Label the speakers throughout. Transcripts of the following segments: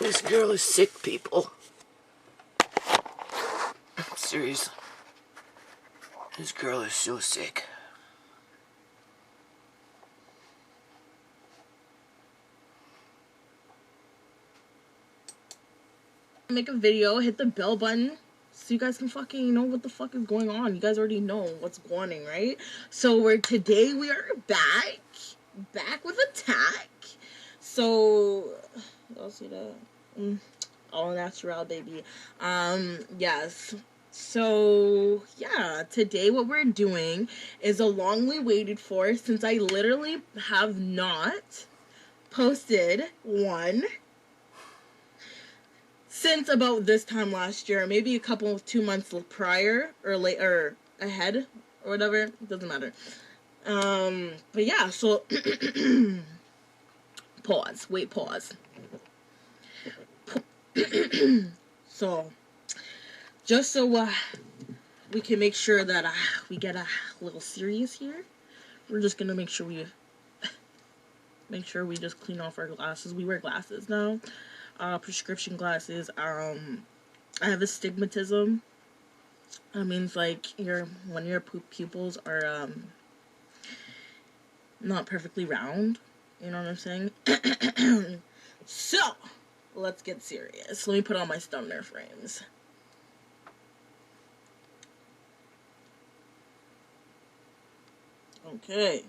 Speaker 1: This girl is sick, people. Seriously. This girl is so sick.
Speaker 2: Make a video, hit the bell button so you guys can fucking know what the fuck is going on. You guys already know what's going on, right? So today we are back with attack. So y'all see that? All natural, baby. Yes. So yeah, today what we're doing is a longly waited for, since I literally have not posted one since about this time last year, maybe a couple 2 months prior or later, ahead or whatever. It doesn't matter. But yeah, so pause. So just so we can make sure that we get a little serious here, we're just gonna make sure we just clean off our glasses. We wear glasses now. Prescription glasses. I have astigmatism. That means like when your pupils are not perfectly round. You know what I'm saying? So let's get serious. Let me put on my stumner frames. Okay.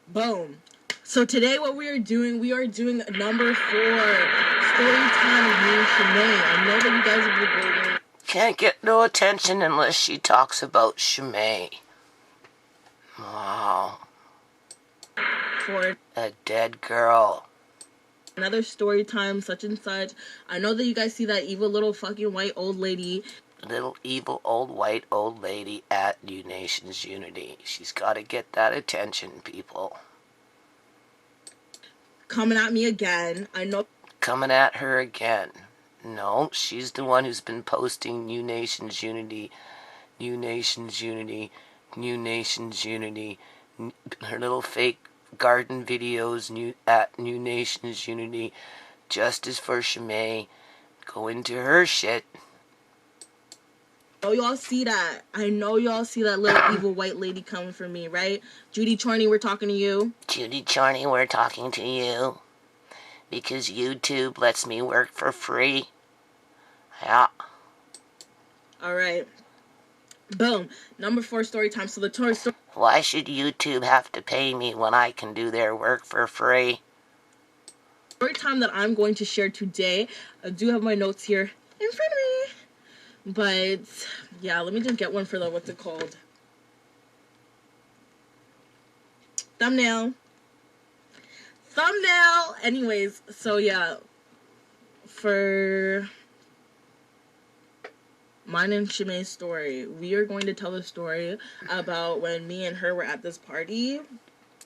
Speaker 2: Boom. So today what we are doing number 4, story time with me and ShaMay. I know that you guys have been waiting.
Speaker 1: Can't get no attention unless she talks about ShaMay. Wow.
Speaker 2: For
Speaker 1: a dead girl.
Speaker 2: Another story time, such and such. I know that you guys see that evil little fucking white old lady.
Speaker 1: Little evil old white old lady at New Nations Unity. She's got to get that attention, people.
Speaker 2: Coming at me again. I know.
Speaker 1: Coming at her again. No, she's the one who's been posting New Nations Unity, New Nations Unity, New Nations Unity, her little fake garden videos at New Nations Unity, Justice for ShaMay. Go into her shit.
Speaker 2: Oh, y'all see that. I know y'all see that little evil white lady coming for me, right? Judy Charney, we're talking to you.
Speaker 1: Judy Charney, we're talking to you. Because YouTube lets me work for free. Yeah.
Speaker 2: Alright. Boom. Number 4 story time. So the story.
Speaker 1: Why should YouTube have to pay me when I can do their work for free?
Speaker 2: Story time that I'm going to share today. I do have my notes here in front of me. But yeah, let me just get one for the, what's it called? Thumbnail. Anyways, so yeah, for mine and ShaMay's story, we are going to tell the story about when me and her were at this party.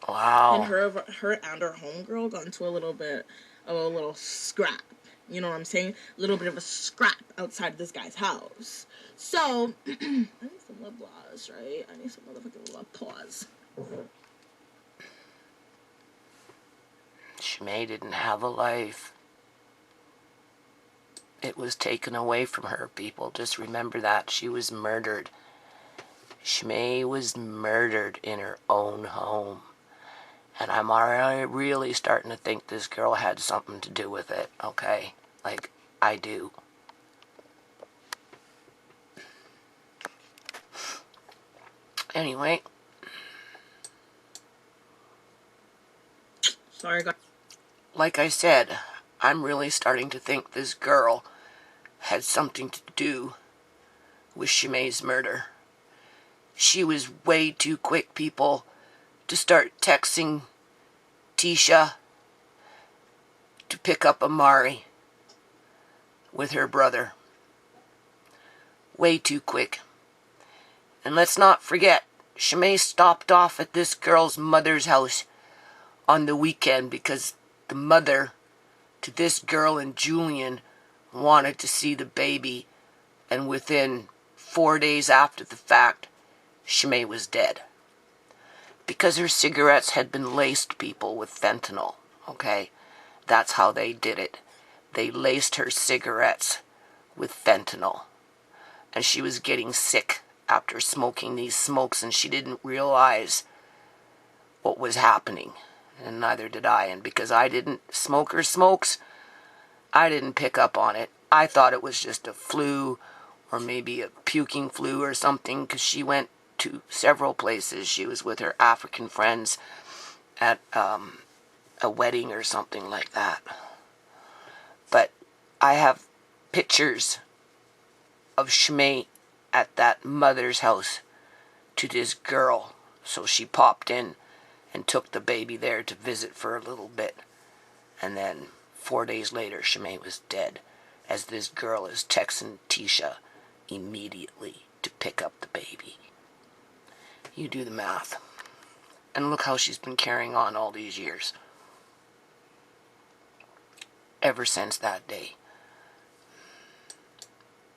Speaker 1: Wow.
Speaker 2: And her and her homegirl got into a little scrap. You know what I'm saying? A little bit of a scrap outside this guy's house. So, I need some lip gloss, right? I need some motherfucking lip pause.
Speaker 1: ShaMay didn't have a life. It was taken away from her, people. Just remember that. She was murdered. ShaMay was murdered in her own home. And I'm already really starting to think this girl had something to do with it, okay? Like, I do. Anyway.
Speaker 2: Sorry, guys.
Speaker 1: Like I said, I'm really starting to think this girl had something to do with ShaMay's murder. She was way too quick, people, to start texting Tisha to pick up Amari with her brother. Way too quick. And let's not forget, ShaMay stopped off at this girl's mother's house on the weekend because the mother to this girl and Julian wanted to see the baby, and within 4 days after the fact, ShaMay was dead. Because her cigarettes had been laced, people, with fentanyl, okay? That's how they did it. they laced her cigarettes with fentanyl. And she was getting sick after smoking these smokes, and she didn't realize what was happening. And neither did I. And because I didn't smoke her smokes, I didn't pick up on it. I thought it was just a flu, or maybe a puking flu or something, because she went to several places. She was with her African friends at a wedding or something like that. But I have pictures of ShaMay at that mother's house to this girl. So she popped in and took the baby there to visit for a little bit. And then 4 days later, ShaMay was dead, as this girl is texting Tisha immediately to pick up the baby. You do the math. And look how she's been carrying on all these years. Ever since that day.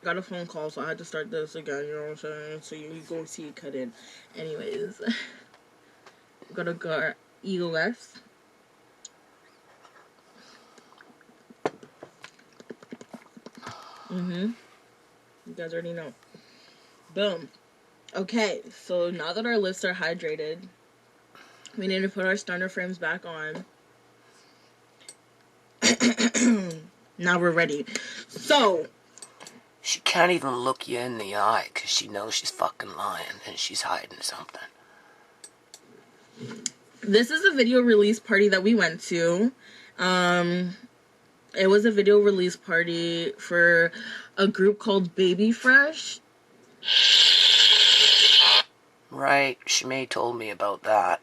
Speaker 2: Got a phone call, so I had to start this again, you know what I'm saying? So you go see it cut in. Anyways. Gotta go EOS. You guys already know. Boom. Okay, so now that our lips are hydrated, we need to put our stunner frames back on. Now we're ready. So,
Speaker 1: she can't even look you in the eye because she knows she's fucking lying and she's hiding something.
Speaker 2: This is a video release party that we went to. It was a video release party for a group called Baby Fresh.
Speaker 1: Right, ShaMay told me about that.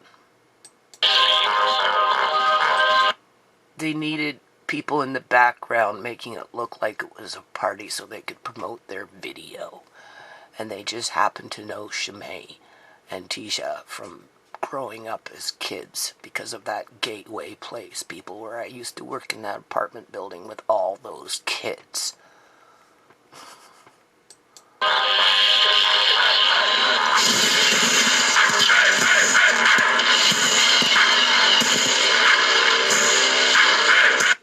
Speaker 1: They needed people in the background making it look like it was a party so they could promote their video. And they just happened to know ShaMay and Tisha from growing up as kids because of that Gateway Place, people, where I used to work in that apartment building with all those kids.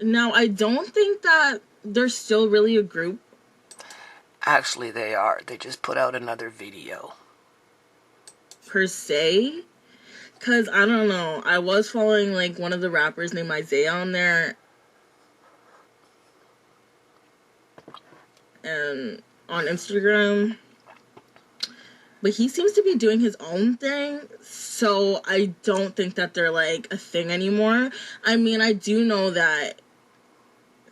Speaker 2: Now, I don't think that they're still really a group.
Speaker 1: Actually, they are. They just put out another video.
Speaker 2: Per se. Because, I don't know, I was following, like, one of the rappers named Isaiah on there. And on Instagram. But he seems to be doing his own thing. So, I don't think that they're, like, a thing anymore. I mean, I do know that,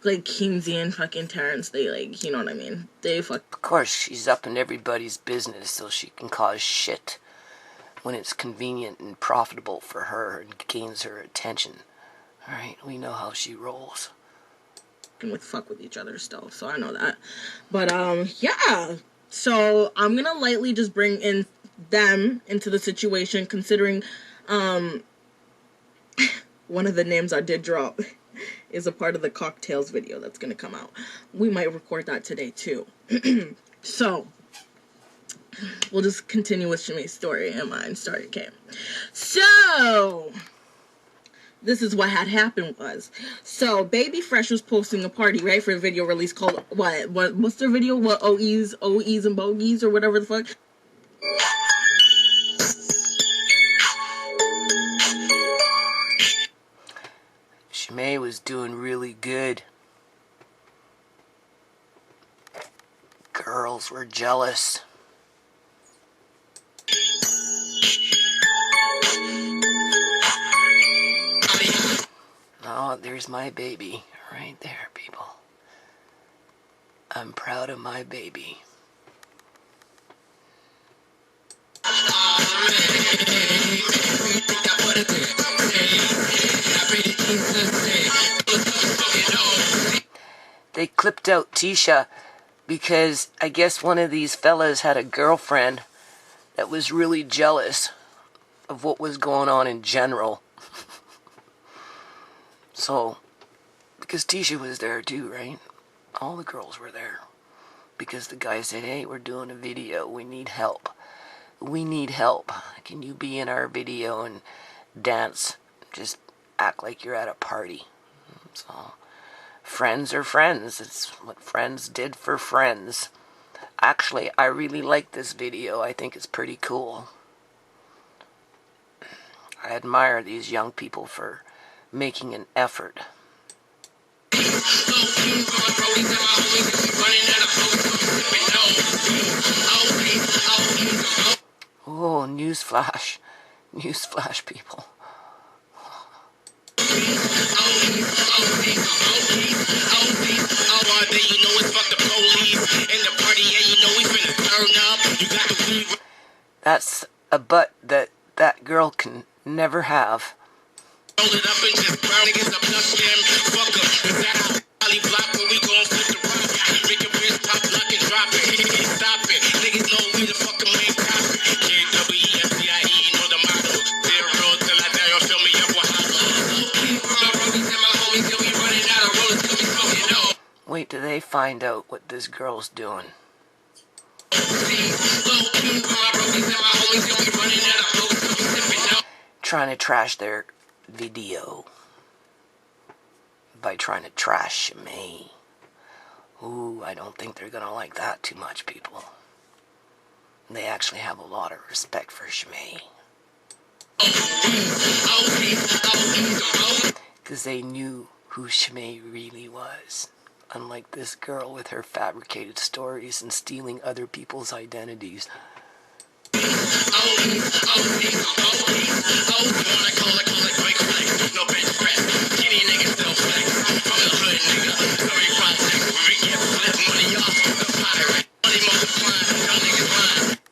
Speaker 2: like, Kinsey and fucking Terrence, they, like, you know what I mean? They fuck.
Speaker 1: Of course, she's up in everybody's business so she can cause shit when it's convenient and profitable for her and gains her attention. Alright, we know how she rolls.
Speaker 2: With fuck with each other still, so I know that. But, yeah. So, I'm gonna lightly just bring in them into the situation, considering, one of the names I did drop is a part of the cocktails video that's gonna come out. We might record that today, too. So, we'll just continue with ShaMay's story and mine story, okay? So, this is what had happened was. So, Baby Fresh was posting a party, right, for a video release called, what's their video? What, OEs and Bogies, or whatever the fuck?
Speaker 1: ShaMay was doing really good. Girls were jealous. Oh, there's my baby right there, people. I'm proud of my baby. They clipped out Tisha because I guess one of these fellas had a girlfriend that was really jealous of what was going on in general. So, because Tisha was there too, right? All the girls were there. Because the guy said, hey, we're doing a video. We need help. We need help. Can you be in our video and dance? Just act like you're at a party. So, friends are friends. It's what friends did for friends. Actually, I really like this video. I think it's pretty cool. I admire these young people for making an effort. Oh, newsflash. Newsflash, people. That's a butt that that girl can never have. Wait till they find out what this girl's doing. Trying to trash their video by trying to trash ShaMay. Ooh, I don't think they're gonna like that too much, people. They actually have a lot of respect for ShaMay. Because they knew who ShaMay really was. Unlike this girl with her fabricated stories and stealing other people's identities.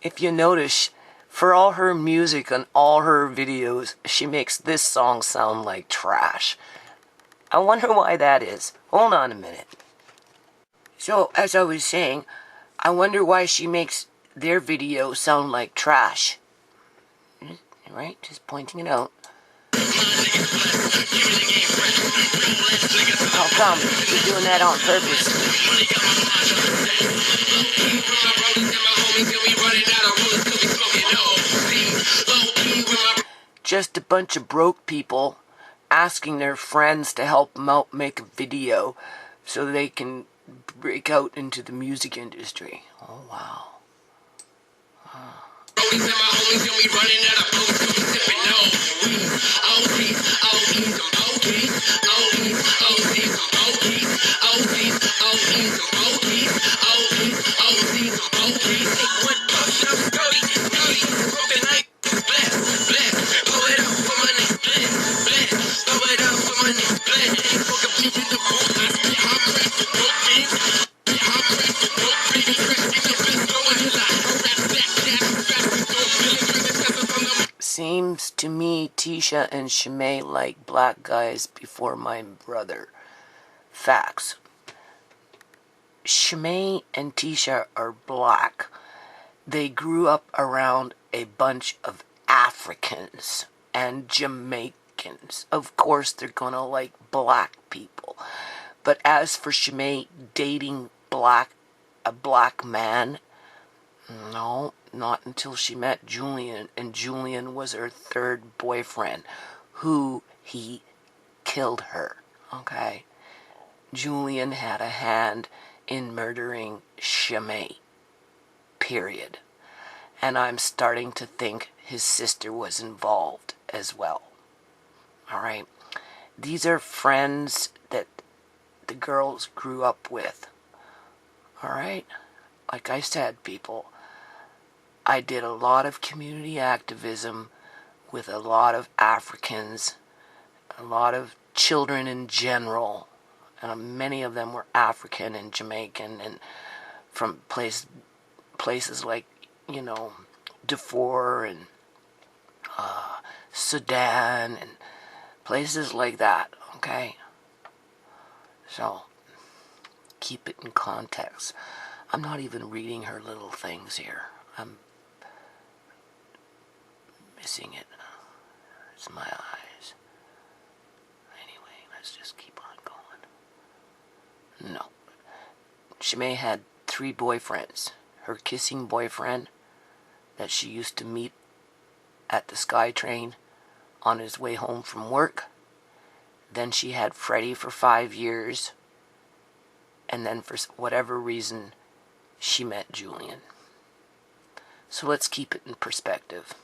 Speaker 1: If you notice, for all her music and all her videos, she makes this song sound like trash. I wonder why that is. Hold on a minute. So, as I was saying, I wonder why she makes their video sound like trash. Right? Just pointing it out. How come? You're doing that on purpose. Just a bunch of broke people asking their friends to help them out make a video so they can break out into the music industry. Oh, wow. Seems to me Tisha and ShaMay like black guys before my brother. Facts. ShaMay and Tisha are black. They grew up around a bunch of Africans and Jamaicans. Of course they're gonna like black people. But as for ShaMay dating a black man, no, not until she met Julian, and Julian was her third boyfriend, who he killed her, okay? Julian had a hand in murdering ShaMay, period. And I'm starting to think his sister was involved as well, all right? These are friends that the girls grew up with, all right? Like I said, people, I did a lot of community activism with a lot of Africans, a lot of children in general, and many of them were African and Jamaican and from places like, you know, Darfur and Sudan and places like that, okay? So, keep it in context. I'm not even reading her little things here. I'm missing it. It's my eyes. Anyway, let's just keep on going. No. ShaMay had 3 boyfriends. Her kissing boyfriend that she used to meet at the SkyTrain on his way home from work. Then she had Freddie for 5 years, and then for whatever reason, she met Julian. So let's keep it in perspective.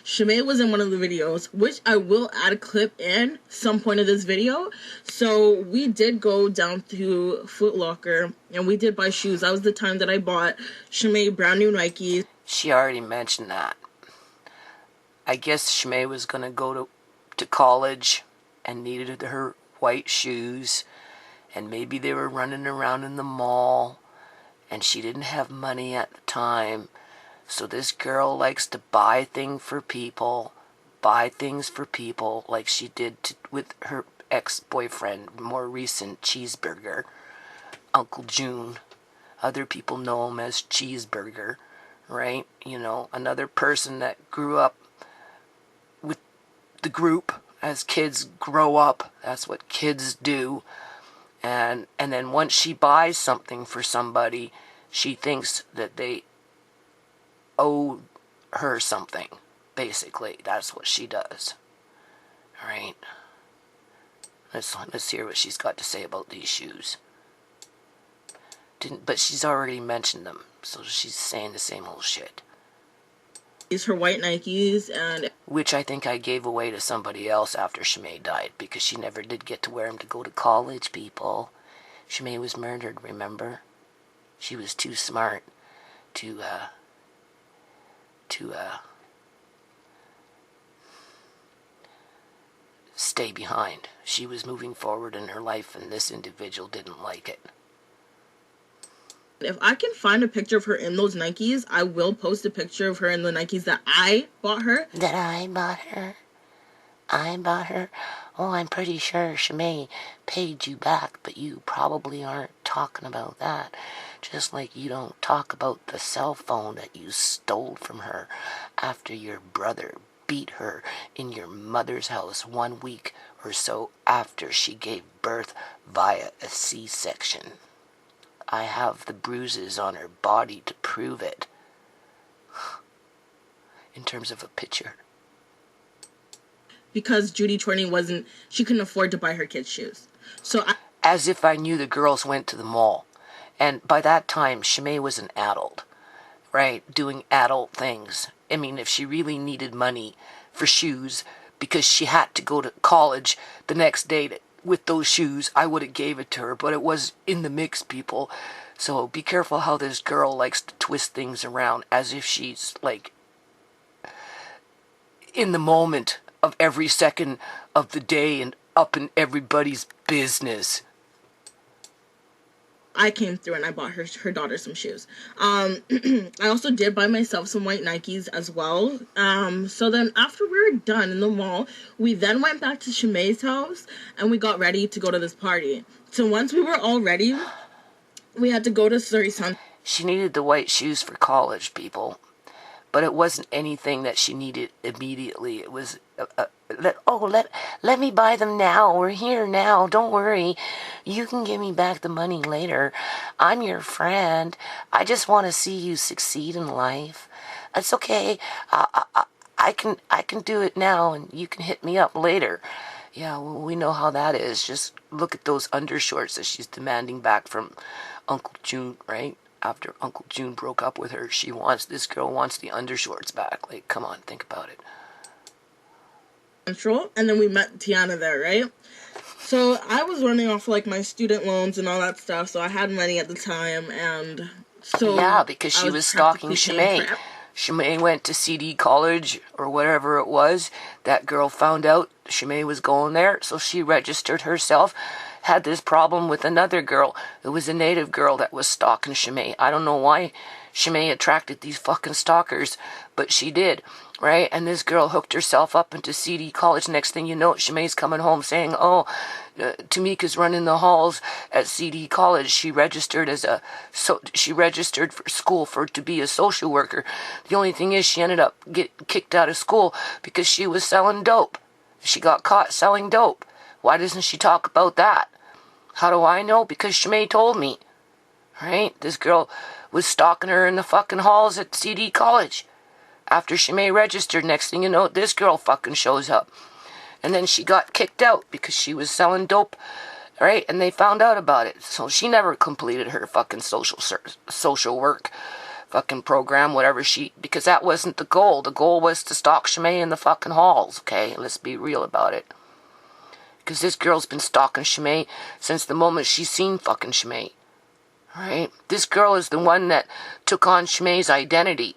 Speaker 2: ShaMay was in one of the videos, which I will add a clip in some point of this video. So we did go down to Foot Locker and we did buy shoes. That was the time that I bought ShaMay brand new Nikes.
Speaker 1: She already mentioned that. I guess ShaMay was going to go to college and needed her white shoes, and maybe they were running around in the mall and she didn't have money at the time. So this girl likes to buy things for people like she did with her ex-boyfriend, more recent, Cheeseburger, Uncle June. Other people know him as Cheeseburger, right? You know, another person that grew up with the group as kids grow up. That's what kids do. And then once she buys something for somebody, she thinks that they owe her something. Basically, that's what she does. All right. Let's hear what she's got to say about these shoes. But she's already mentioned them, so she's saying the same old shit.
Speaker 2: These her white Nikes, and
Speaker 1: which I think I gave away to somebody else after ShaMay died, because she never did get to wear them to go to college, people. ShaMay was murdered, remember? She was too smart to stay behind. She was moving forward in her life, and this individual didn't like it.
Speaker 2: If I can find a picture of her in those Nikes, I will post a picture of her in the Nikes that I bought her.
Speaker 1: That I bought her? I bought her? Oh, I'm pretty sure ShaMay paid you back, but you probably aren't talking about that. Just like you don't talk about the cell phone that you stole from her after your brother beat her in your mother's house 1 week or so after she gave birth via a C-section. I have the bruises on her body to prove it. In terms of a picture.
Speaker 2: Because Judy Chorney she couldn't afford to buy her kids shoes. So
Speaker 1: as if I knew the girls went to the mall. And by that time, ShaMay was an adult, right? Doing adult things. I mean, if she really needed money for shoes because she had to go to college the next day with those shoes, I would have gave it to her, but it was in the mix, people. So be careful how this girl likes to twist things around as if she's like in the moment of every second of the day and up in everybody's business.
Speaker 2: I came through and I bought her daughter some shoes. I also did buy myself some white Nikes as well. So then after we were done in the mall, we then went back to ShaMay's house and we got ready to go to this party. So once we were all ready, we had to go to Surrey Sun.
Speaker 1: She needed the white shoes for college, people. But it wasn't anything that she needed immediately. It was, let me buy them now. We're here now. Don't worry. You can give me back the money later. I'm your friend. I just want to see you succeed in life. It's okay. I can do it now, and you can hit me up later. Yeah, well, we know how that is. Just look at those undershorts that she's demanding back from Uncle June, right? After Uncle June broke up with her, this girl wants the undershorts back. Like, come on, think about it.
Speaker 2: And then we met Tiana there, right? So I was running off like my student loans and all that stuff, so I had money at the time, and so
Speaker 1: yeah, because she was stalking ShaMay. ShaMay went to CD college or whatever it was. That girl found out ShaMay was going there, so she registered herself. Had this problem with another girl. It was a native girl that was stalking ShaMay. I don't know why ShaMay attracted these fucking stalkers, but she did, right? And this girl hooked herself up into CD college. Next thing you know, ShaMay's coming home saying, oh, Tamika's running the halls at CD college. She registered she registered for school to be a social worker. The only thing is she ended up getting kicked out of school because she was selling dope. She got caught selling dope. Why doesn't she talk about that? How do I know? Because ShaMay told me. Right? This girl was stalking her in the fucking halls at CD college. After ShaMay registered, next thing you know, this girl fucking shows up. And then she got kicked out because she was selling dope, right? And they found out about it. So she never completed her fucking social work fucking program, whatever because that wasn't the goal. The goal was to stalk ShaMay in the fucking halls, okay? Let's be real about it. Because this girl's been stalking ShaMay since the moment she's seen fucking ShaMay, right? This girl is the one that took on ShaMay's identity.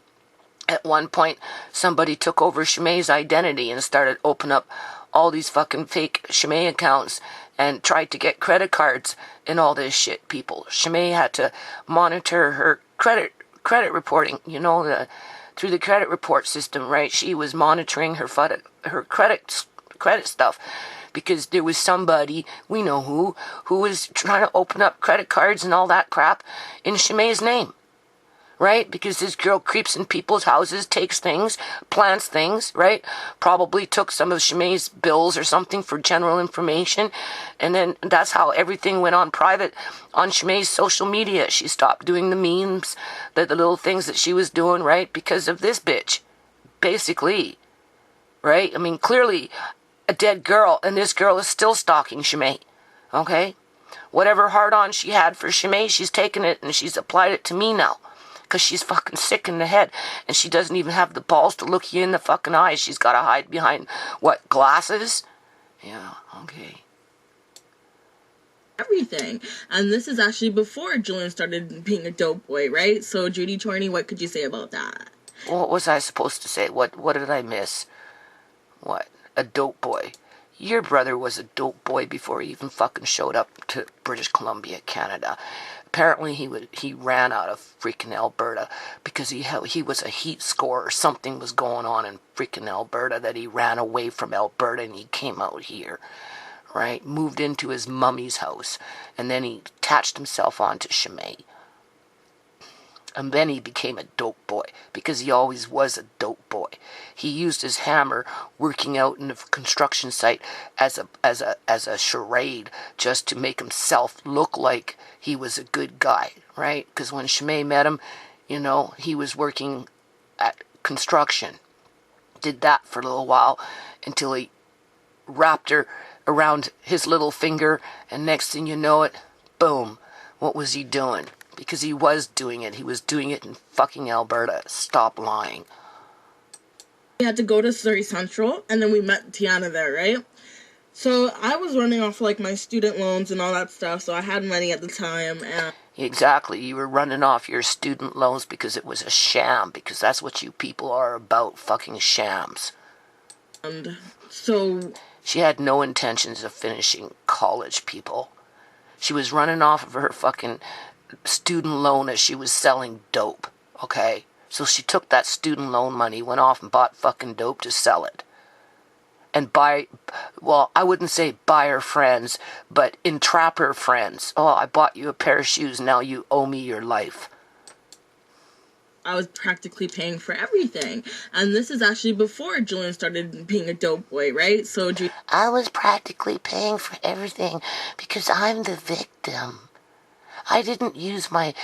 Speaker 1: At one point, somebody took over ShaMay's identity and started opening up all these fucking fake ShaMay accounts and tried to get credit cards and all this shit, people. ShaMay had to monitor her credit reporting, through the credit report system, right? She was monitoring her credit stuff because there was somebody, we know who was trying to open up credit cards and all that crap in ShaMay's name, right? Because this girl creeps in people's houses, takes things, plants things, right? Probably took some of ShaMay's bills or something for general information. And then that's how everything went on private on ShaMay's social media. She stopped doing the memes, the little things that she was doing, right? Because of this bitch, basically, right? I mean, clearly a dead girl, and this girl is still stalking ShaMay, okay? Whatever hard-on she had for ShaMay, she's taken it and she's applied it to me now. Because she's fucking sick in the head. And she doesn't even have the balls to look you in the fucking eyes. She's got to hide behind, what, glasses? Yeah, okay.
Speaker 2: Everything. And this is actually before Julian started being a dope boy, right? So, Judy Torney, what could you say about that?
Speaker 1: What was I supposed to say? What did I miss? What? A dope boy. Your brother was a dope boy before he even fucking showed up to British Columbia, Canada. Apparently he ran out of freaking Alberta because he was a heat scorer. Something was going on in freaking Alberta that he ran away from Alberta and he came out here, right? Moved into his mummy's house, and then he attached himself onto ShaMay. And then he became a dope boy because he always was a dope boy. He used his hammer working out in a construction site as a charade just to make himself look like he was a good guy, right? Because when ShaMay met him, he was working at construction. Did that for a little while until he wrapped her around his little finger, and next thing you know it, boom, what was he doing? Because he was doing it. He was doing it in fucking Alberta. Stop lying.
Speaker 2: We had to go to Surrey Central, and then we met Tiana there, right? So I was running off like my student loans and all that stuff, so I had money at the time. And
Speaker 1: exactly. You were running off your student loans because it was a sham, because that's what you people are about, fucking shams.
Speaker 2: And so
Speaker 1: she had no intentions of finishing college, people. She was running off of her fucking student loan as she was selling dope, okay? So she took that student loan money, went off and bought fucking dope to sell it. And I wouldn't say buy her friends, but entrap her friends. Oh, I bought you a pair of shoes, now you owe me your life.
Speaker 2: I was practically paying for everything. And this is actually before Julian started being a dope boy, right? So
Speaker 1: I was practically paying for everything because I'm the victim. I didn't use my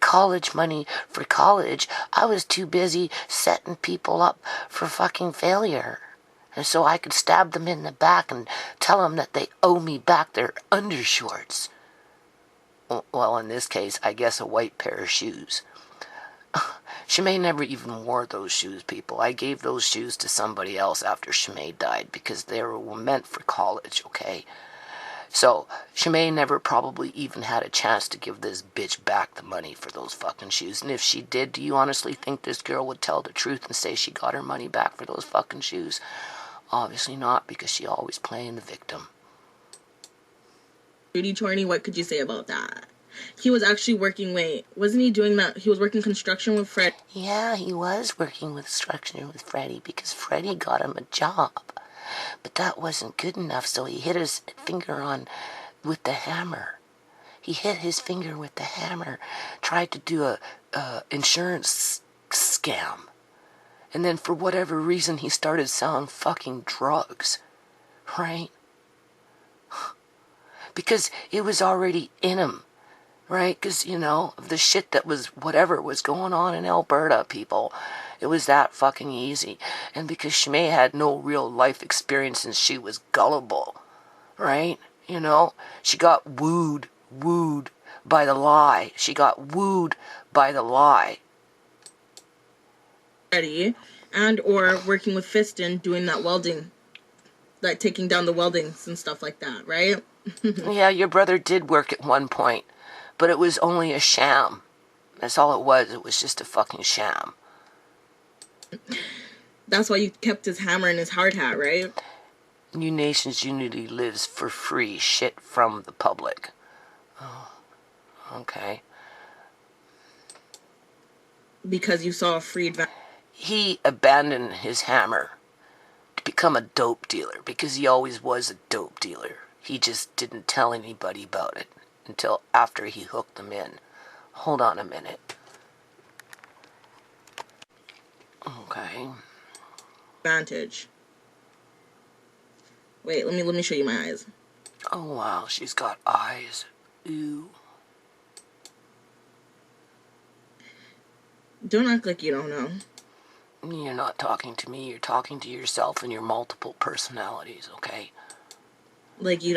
Speaker 1: college money for college. I was too busy setting people up for fucking failure. And so I could stab them in the back and tell them that they owe me back their undershorts. Well, in this case, I guess a white pair of shoes. ShaMay never even wore those shoes, people. I gave those shoes to somebody else after ShaMay died because they were meant for college, okay? So, ShaMay never probably even had a chance to give this bitch back the money for those fucking shoes. And if she did, do you honestly think this girl would tell the truth and say she got her money back for those fucking shoes? Obviously not, because she always playing the victim.
Speaker 2: Judy Torney, what could you say about that? He was actually working, wasn't he doing that? He was working construction with Fred.
Speaker 1: Yeah, he was working with construction with Freddie because Freddie got him a job. But that wasn't good enough, so he hit his finger on with the hammer. He hit his finger with the hammer, tried to do a insurance scam. And then for whatever reason, he started selling fucking drugs. Right? Because it was already in him. Right? Because, of the shit that was, whatever was going on in Alberta, people. It was that fucking easy. And because ShaMay had no real life experience and she was gullible, right? You know, she got wooed by the lie. She got wooed by the lie.
Speaker 2: And or working with Fiston doing that welding, like taking down the weldings and stuff like that, right?
Speaker 1: Yeah, your brother did work at one point, but it was only a sham. That's all it was. It was just a fucking sham.
Speaker 2: That's why you kept his hammer in his hard hat, right?
Speaker 1: New Nations Unity lives for free shit from the public. Oh, okay.
Speaker 2: Because you saw a freed...
Speaker 1: He abandoned his hammer to become a dope dealer because he always was a dope dealer. He just didn't tell anybody about it until after he hooked them in. Hold on a minute. Okay.
Speaker 2: Advantage. Wait, let me show you my eyes.
Speaker 1: Oh wow, she's got eyes. Ew.
Speaker 2: Don't act like you don't know.
Speaker 1: You're not talking to me, you're talking to yourself and your multiple personalities, okay?
Speaker 2: Like he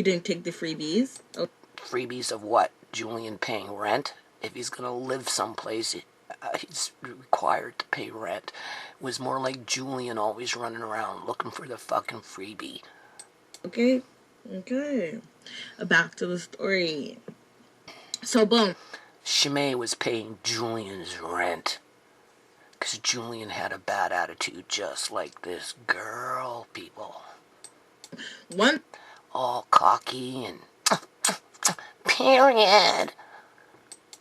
Speaker 2: didn't take the freebies? Oh.
Speaker 1: Freebies of what? Julian paying rent? If he's gonna live someplace, he's required to pay rent. It was more like Julian always running around looking for the fucking freebie.
Speaker 2: Okay. Back to the story. So, boom.
Speaker 1: ShaMay was paying Julian's rent. Because Julian had a bad attitude just like this girl, people.
Speaker 2: One.
Speaker 1: All cocky and... period.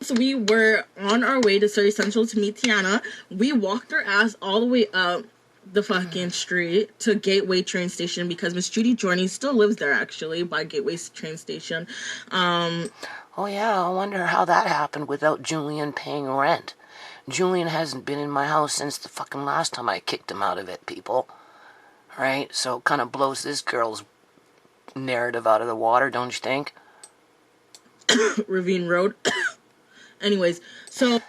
Speaker 2: So we were on our way to Surrey Central to meet Tiana. We walked our ass all the way up the fucking street to Gateway train station because Miss Judy Jorney still lives there, actually, by Gateway train station.
Speaker 1: Oh yeah, I wonder how that happened without Julian paying rent. Julian hasn't been in my house since the fucking last time I kicked him out of it, people. Right? So it kind of blows this girl's narrative out of the water, don't you think?
Speaker 2: Ravine Road. Anyways, so...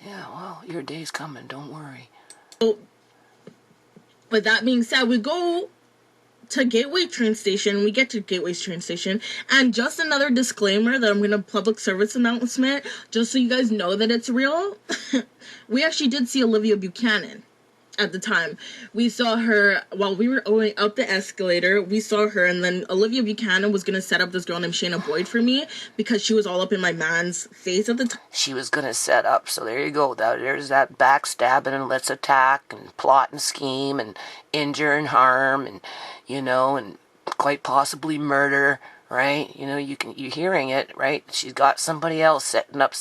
Speaker 1: Yeah, well, your day's coming, don't worry.
Speaker 2: So, but that being said, we go to Gateway train station. We get to Gateway's train station. And just another disclaimer that I'm going to public service announcement, just so you guys know that it's real. We actually did see Olivia Buchanan at the time. We saw her while we were going up the escalator. We saw her, and then Olivia Buchanan was going to set up this girl named Shayna Boyd for me because she was all up in my man's face at the time.
Speaker 1: She was going to set up, so there you go. There's that backstabbing and let's attack and plot and scheme and injure and harm and, you know, and quite possibly murder, right? You know, you're hearing it, right? She's got somebody else setting up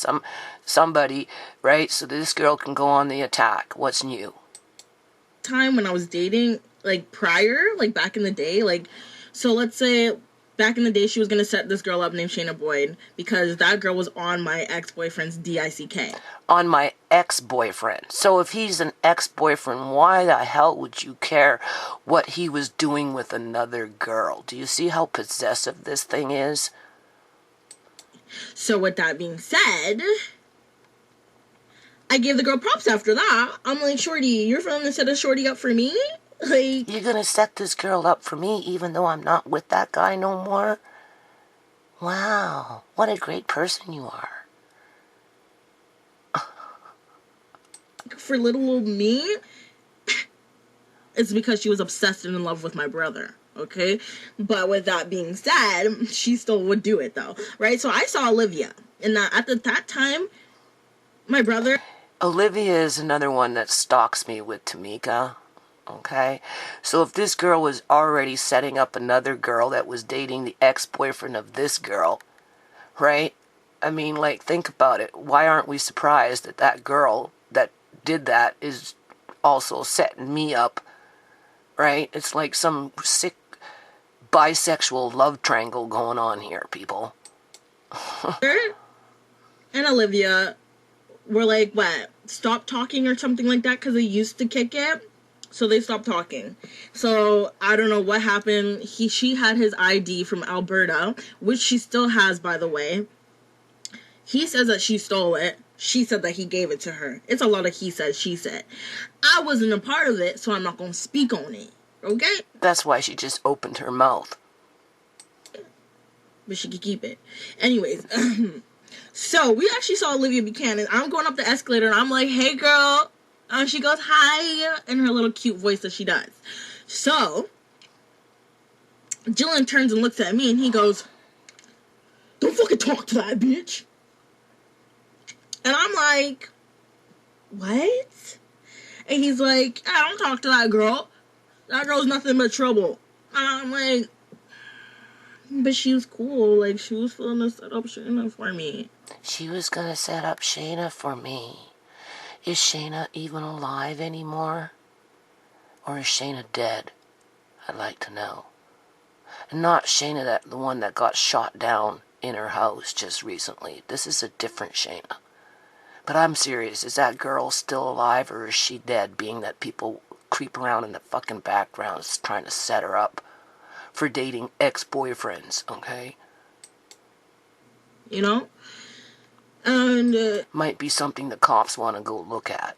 Speaker 1: somebody, right? So this girl can go on the attack. What's new?
Speaker 2: Time when I was dating, like prior, like back in the day, like, so let's say back in the day she was gonna set this girl up named Shayna Boyd because that girl was on my ex-boyfriend's DICK.
Speaker 1: On my ex-boyfriend. So if he's an ex-boyfriend, why the hell would you care what he was doing with another girl? Do you see how possessive this thing is?
Speaker 2: So with that being said, I gave the girl props after that. I'm like, Shorty, you're going to set a Shorty up for me? Like,
Speaker 1: you're going to set this girl up for me even though I'm not with that guy no more? Wow, what a great person you are.
Speaker 2: For little old me, it's because she was obsessed and in love with my brother, okay? But with that being said, she still would do it though, right? So I saw Olivia, and at that time, my brother...
Speaker 1: Olivia is another one that stalks me with Tamika, okay? So if this girl was already setting up another girl that was dating the ex-boyfriend of this girl, right? I mean, like, think about it. Why aren't we surprised that that girl that did that is also setting me up, right? It's like some sick bisexual love triangle going on here, people.
Speaker 2: And Olivia were like, what, stop talking or something like that because they used to kick it, so they stopped talking. So I don't know what happened. She had his ID from Alberta, which she still has, by the way. He says that she stole it. She said that he gave it to her. It's a lot of he said, she said. I wasn't a part of it, so I'm not going to speak on it. Okay?
Speaker 1: That's why she just opened her mouth.
Speaker 2: But she could keep it. Anyways, so we actually saw Olivia Buchanan. I'm going up the escalator and I'm like, hey girl. And she goes, hi, in her little cute voice that she does. So, Jillian turns and looks at me and he goes, don't fucking talk to that bitch. And I'm like, what? And he's like, I don't talk to that girl. That girl's nothing but trouble. And I'm like, but she was cool. Like, she was feeling to set up Shayna for me.
Speaker 1: She was gonna set up Shayna for me. Is Shayna even alive anymore? Or is Shayna dead? I'd like to know. And not Shayna, the one that got shot down in her house just recently. This is a different Shayna. But I'm serious, is that girl still alive or is she dead, being that people creep around in the fucking backgrounds trying to set her up for dating ex-boyfriends, okay?
Speaker 2: You know? And,
Speaker 1: might be something the cops want to go look at.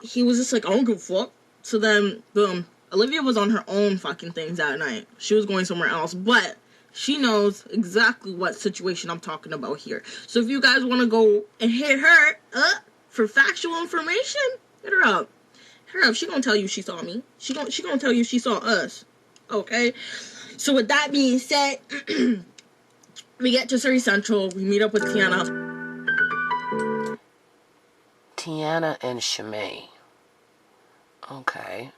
Speaker 2: He was just like, I don't give a fuck. So then, boom, Olivia was on her own fucking things that night. She was going somewhere else, but she knows exactly what situation I'm talking about here. So if you guys want to go and hit her up for factual information, hit her up. Hit her up. She gonna tell you she saw me. She gonna tell you she saw us. Okay? So with that being said, we get to Surrey Central. We meet up with Tiana.
Speaker 1: Tiana and ShaMay. Okay.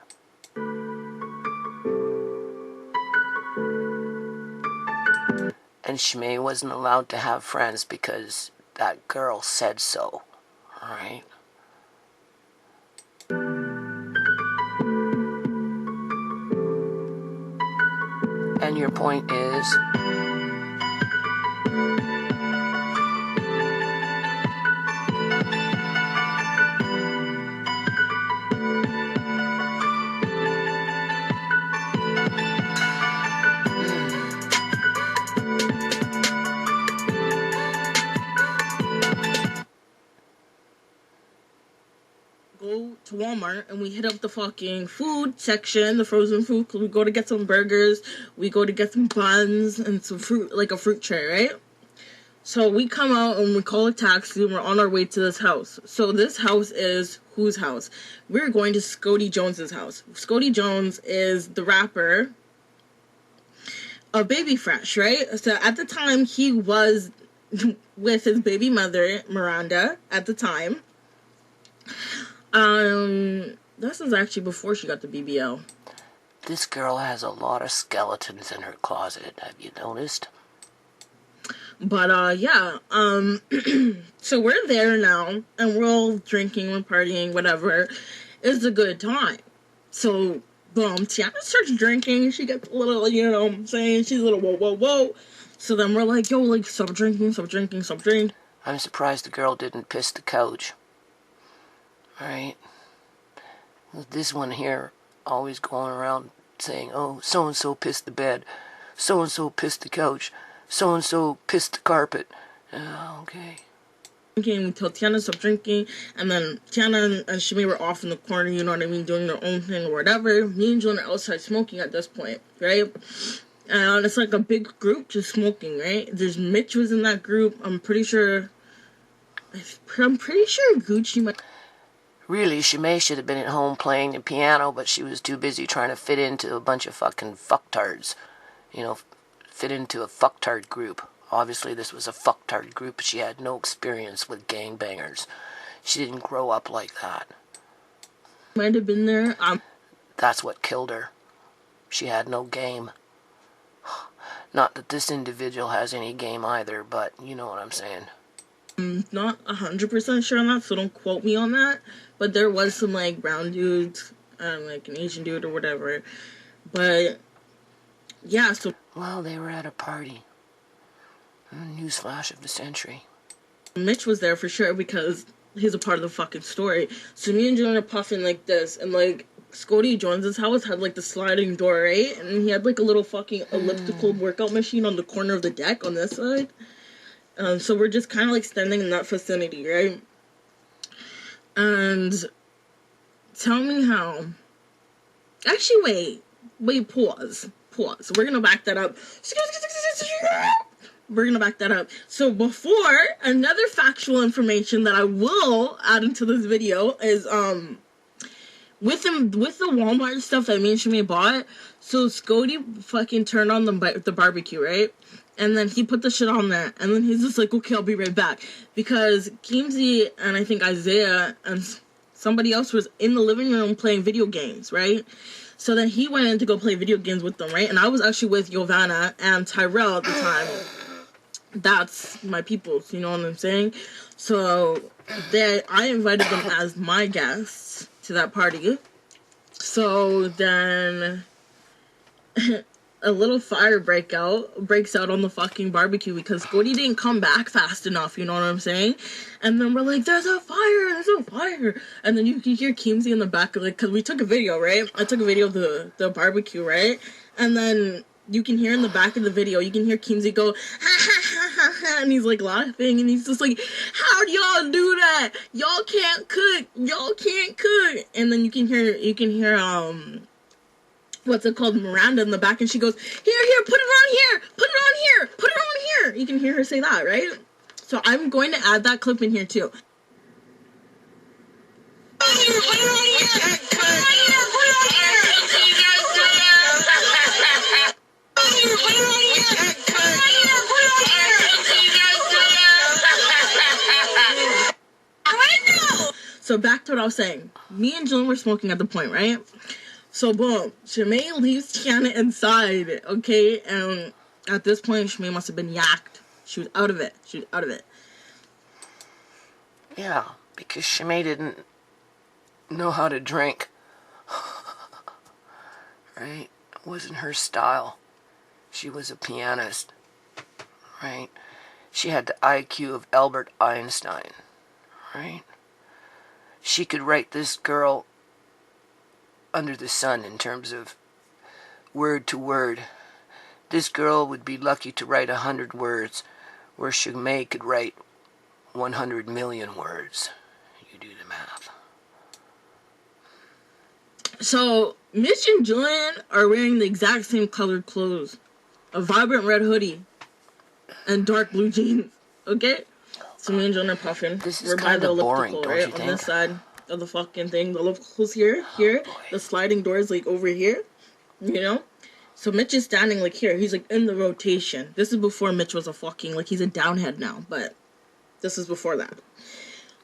Speaker 1: And ShaMay wasn't allowed to have friends because that girl said so. Alright? And your point is?
Speaker 2: Go to Walmart and we hit up the fucking food section, the frozen food, because we go to get some burgers, we go to get some buns and some fruit, like a fruit tray, right? So we come out and we call a taxi and we're on our way to this house. So this house is whose house? We're going to Scody Jones's house. Scody Jones is the rapper of Baby Fresh, right? So at the time he was with his baby mother, Miranda, at the time. This was actually before she got the BBL.
Speaker 1: This girl has a lot of skeletons in her closet, have you noticed?
Speaker 2: But, yeah, so we're there now, and we're all drinking, we're partying, whatever. It's a good time. So, boom, Tiana starts drinking, she gets a little, you know what I'm saying, she's a little whoa, whoa, whoa. So then we're like, yo, like, stop drinking, stop drinking, stop drinking.
Speaker 1: I'm surprised the girl didn't piss the couch. Right? This one here always going around saying, oh, so-and-so pissed the bed, so-and-so pissed the couch, so-and-so pissed the carpet. Okay.
Speaker 2: Drinking, we tell Tiana to stop drinking, and then Tiana and ShaMay were off in the corner, you know what I mean, doing their own thing or whatever. Me and Jillian are outside smoking at this point, right? And it's like a big group just smoking, right? There's Mitch was in that group. I'm pretty sure Gucci might...
Speaker 1: Really, ShaMay should have been at home playing the piano, but she was too busy trying to fit into a bunch of fucking fucktards. You know, fit into a fucktard group. Obviously, this was a fucktard group, but she had no experience with gangbangers. She didn't grow up like that.
Speaker 2: Might have been there.
Speaker 1: That's what killed her. She had no game. Not that this individual has any game either, but you know what I'm saying.
Speaker 2: I'm not 100% sure on that, so don't quote me on that. But there was some, like, brown dudes, like an Asian dude or whatever. But, yeah, so...
Speaker 1: Well, they were at a party. Newsflash of the century.
Speaker 2: Mitch was there for sure because he's a part of the fucking story. So me and Jillian are puffing like this, and, like, Scody Jones's house had, like, the sliding door, right? And he had, like, a little fucking elliptical workout machine on the corner of the deck on this side. So we're just kind of like standing in that vicinity, right? And tell me how. Actually, wait, pause. We're gonna back that up. We're gonna back that up. So before, another factual information that I will add into this video is with the Walmart stuff that me and ShaMay bought. So Scotty fucking turned on the barbecue, right? And then he put the shit on there, and then he's just like, okay, I'll be right back, because Kimsey and I think Isaiah and somebody else was in the living room playing video games, right? So then he went in to go play video games with them, right? And I was actually with Giovanna and Tyrell at the time. That's my peoples, you know what I'm saying? So I invited them as my guests to that party. So then a little fire breaks out on the fucking barbecue because Cody didn't come back fast enough, you know what I'm saying? And then we're like, there's a fire. And then you can hear Kimsey in the back, like, because we took a video, right? I took a video of the barbecue, right? And then you can hear in the back of the video, you can hear Kimsey go, ha ha ha ha ha, and he's like laughing, and he's just like, how do y'all do that? Y'all can't cook. And then you can hear what's it called, Miranda in the back, and she goes, here, put it on here. You can hear her say that, right? So I'm going to add that clip in here too. So back to what I was saying. Me and Jillian were smoking at the point, right? So boom, ShaMay leaves Tiana inside, okay? And at this point, ShaMay must have been yacked. She was out of it.
Speaker 1: Yeah, because ShaMay didn't know how to drink. Right? It wasn't her style. She was a pianist. Right? She had the IQ of Albert Einstein. Right? She could write this girl under the sun in terms of word to word. This girl would be lucky to write 100 words, where ShaMay could write 100 million words. You do the math. So Mitch and Jillian are wearing the exact same colored clothes. A vibrant red hoodie and dark blue jeans. Okay? So me and Jillian are puffing. This is kind of boring, don't you think?
Speaker 2: On this side of the fucking thing. The elliptical's here. The sliding doors like over here. You know? So Mitch is standing like here. He's like in the rotation. This is before Mitch was a fucking, like, he's a downhead now. But this is before that.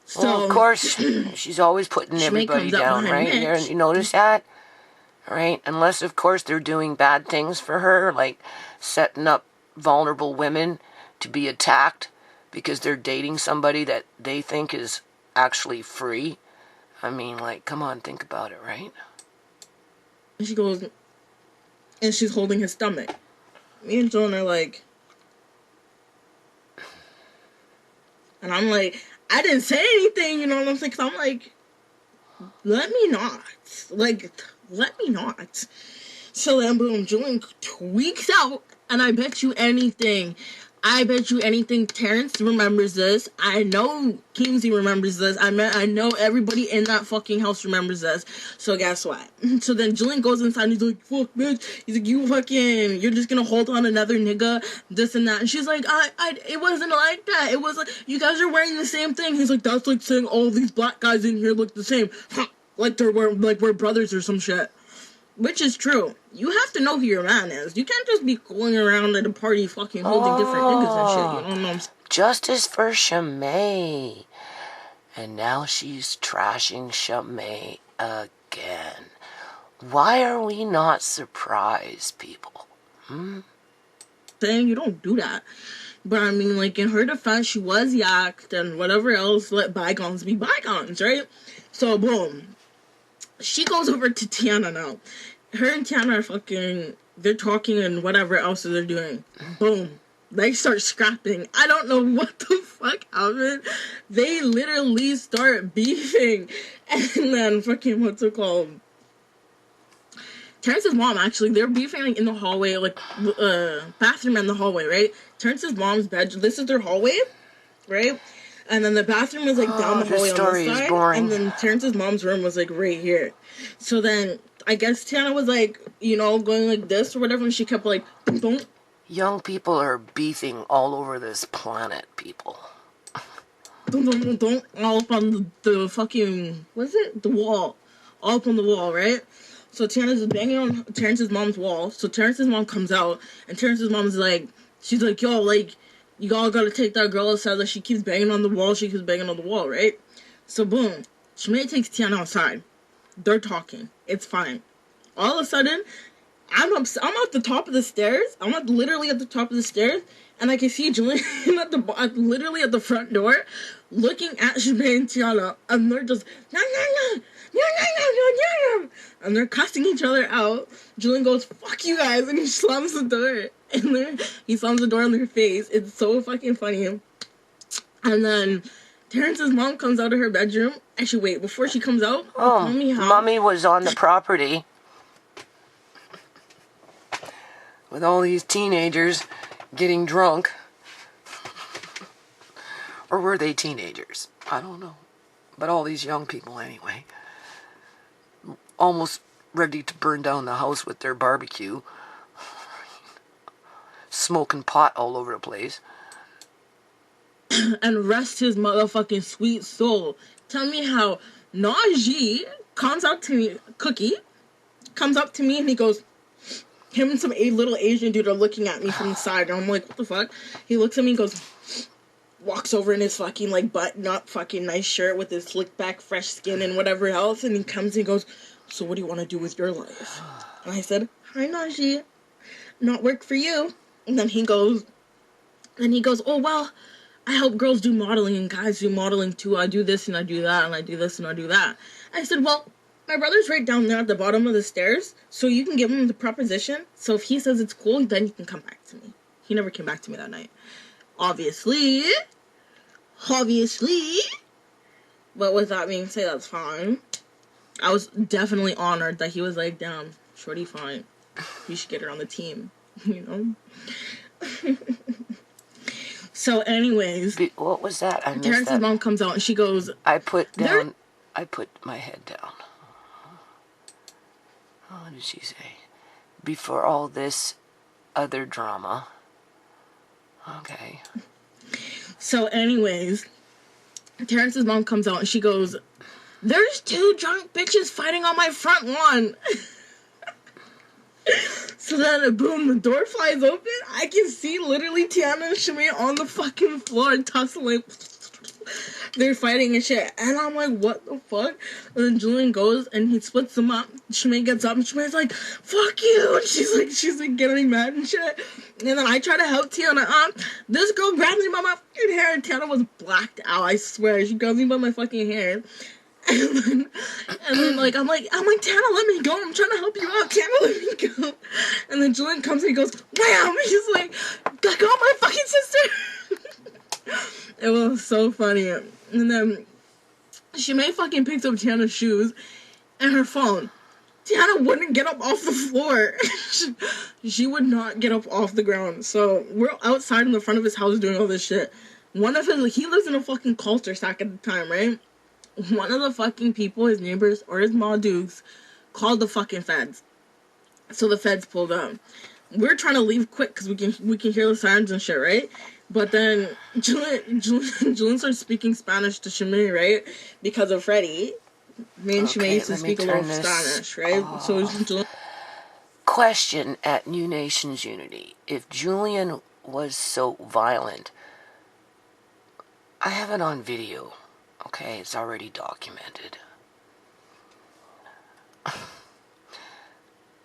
Speaker 2: So,
Speaker 1: well, of course, she's always putting everybody down, right? You notice that? Right? Unless, of course, they're doing bad things for her, like setting up vulnerable women to be attacked because they're dating somebody that they think is actually free. I mean, like, come on, think about it, right?
Speaker 2: And she goes, and she's holding his stomach. Me and Joan are like, and I'm like, I didn't say anything, you know what I'm saying? Because I'm like, let me not. So then, boom, Julian tweaks out, and I bet you anything, Terrence remembers this. I know Kimsey remembers this. I know everybody in that fucking house remembers this. So guess what? So then Julian goes inside and he's like, fuck, bitch. He's like, you're just gonna hold on another nigga, this and that. And she's like, it wasn't like that. It was like, you guys are wearing the same thing. He's like, that's like saying all these black guys in here look the same. Like we're brothers or some shit. Which is true. You have to know who your man is. You can't just be going around at a party fucking holding different niggas and shit. You know what I'm saying?
Speaker 1: Justice for ShaMay. And now she's trashing ShaMay again. Why are we not surprised, people?
Speaker 2: Saying you don't do that. But I mean, like, in her defense, she was yacked and whatever else, let bygones be bygones, right? So, boom. She goes over to Tiana now. Her and Tiana are fucking, they're talking and whatever else they're doing. Boom. They start scrapping. I don't know what the fuck happened. They literally start beefing. And then fucking, what's it called? Terrence's mom, actually, they're beefing, like, in the hallway, like, bathroom in the hallway, right? Terrence's mom's bed, this is their hallway, right? And then the bathroom was, like, down the
Speaker 1: This
Speaker 2: hallway on this
Speaker 1: story is
Speaker 2: side.
Speaker 1: boring.
Speaker 2: And then Terrence's mom's room was, like, right here. So then, I guess Tiana was, like, you know, going like this or whatever, and she kept, like, don't.
Speaker 1: Young people are beefing all over this planet, people.
Speaker 2: Don't, all up on the fucking, what is it? The wall. All up on the wall, right? So Tiana's is banging on Terrence's mom's wall. So Terrence's mom comes out, and Terrence's mom's like, she's like, yo, like, you all gotta take that girl outside. Like, she keeps banging on the wall, right? So boom, ShaMay takes Tiana outside. They're talking. It's fine. All of a sudden, I'm at the top of the stairs. Literally at the top of the stairs, and I can see Julian literally at the front door, looking at ShaMay and Tiana, and they're just no, and they're cussing each other out. Julian goes, "Fuck you guys," and he slams the door, and he slams the door in their face. It's so fucking funny. And then Terrence's mom comes out of her bedroom. Actually, wait, before she comes out, tell me how.
Speaker 1: Mommy was on the property with all these teenagers getting drunk. Or were they teenagers? I don't know. But all these young people anyway. Almost ready to burn down the house with their barbecue. Smoking pot all over the place.
Speaker 2: And rest his motherfucking sweet soul. Tell me how Najee comes up to me, Cookie, comes up to me and he goes, him and some little Asian dude are looking at me from the side, and I'm like, what the fuck? He looks at me and goes, walks over in his fucking, like, button-up fucking nice shirt with his slick back, fresh skin and whatever else, and he comes and he goes, so what do you want to do with your life? And I said, hi, Najee. Not work for you. And then he goes, oh, well, I help girls do modeling and guys do modeling too. I do this and I do that and I do this and I do that. I said, well, my brother's right down there at the bottom of the stairs, so you can give him the proposition. So if he says it's cool, then you can come back to me. He never came back to me that night. Obviously. But with that being said, that's fine. I was definitely honored that he was like, damn, shorty fine. You should get her on the team, you know? So anyways.
Speaker 1: What was that? I missed
Speaker 2: Terrence's
Speaker 1: that.
Speaker 2: mom comes out and she goes,
Speaker 1: I put my head down. What did she say? Before all this other drama. Okay.
Speaker 2: So anyways, Terrence's mom comes out and she goes, there's 2 drunk bitches fighting on my front lawn. So then, boom, the door flies open. I can see literally Tiana and ShaMay on the fucking floor tussling. They're fighting and shit. And I'm like, what the fuck? And then Julian goes and he splits them up. ShaMay gets up and ShaMay's like, fuck you. And she's like getting mad and shit. And then I try to help Tiana up. This girl grabs me by my fucking hair and Tiana was blacked out, I swear. She grabs me by my fucking hair. And then like, I'm like, Tana, let me go. I'm trying to help you out. Tana, let me go. And then Julian comes and he goes, wham! He's like, I got my fucking sister. It was so funny. And then ShaMay fucking picks up Tiana's shoes and her phone. Tiana wouldn't get up off the floor. She would not get up off the ground. So we're outside in the front of his house doing all this shit. He lives in a fucking cul-de-sac at the time, right? One of the fucking people, his neighbors, or his ma dukes, called the fucking feds. So the feds pulled up. We're trying to leave quick because we can hear the sirens and shit, right? But then Julian starts speaking Spanish to ShaMay, right? Because of Freddie. Me and ShaMay used to speak a little Spanish, right? Oh. So Julian...
Speaker 1: Question at New Nations Unity. If Julian was so violent, I have it on video. Okay, it's already documented.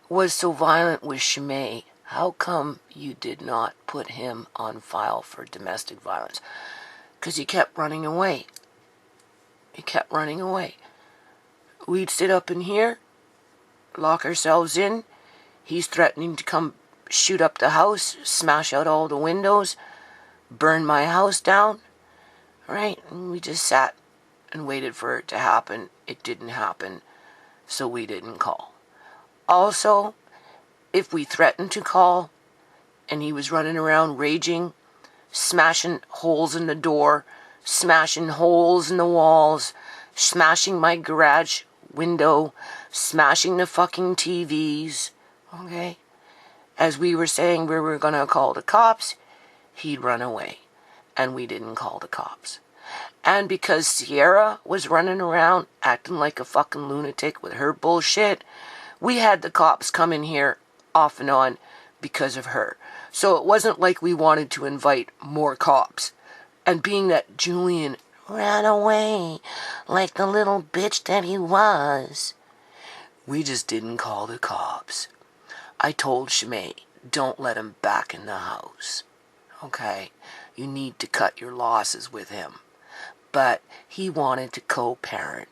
Speaker 1: Was so violent with ShaMay, how come you did not put him on file for domestic violence? Because he kept running away. We'd sit up in here, lock ourselves in. He's threatening to come shoot up the house, smash out all the windows, burn my house down. Right? And we just sat and waited for it to happen. It didn't happen, so we didn't call. Also, if we threatened to call and he was running around raging, smashing holes in the door, smashing holes in the walls, smashing my garage window, smashing the fucking TVs, okay? As we were saying we were going to call the cops, he'd run away. And we didn't call the cops. And because Ciera was running around acting like a fucking lunatic with her bullshit, we had the cops come in here off and on because of her. So it wasn't like we wanted to invite more cops. And being that Julian ran away like the little bitch that he was, we just didn't call the cops. I told ShaMay, don't let him back in the house. Okay? You need to cut your losses with him. But he wanted to co-parent,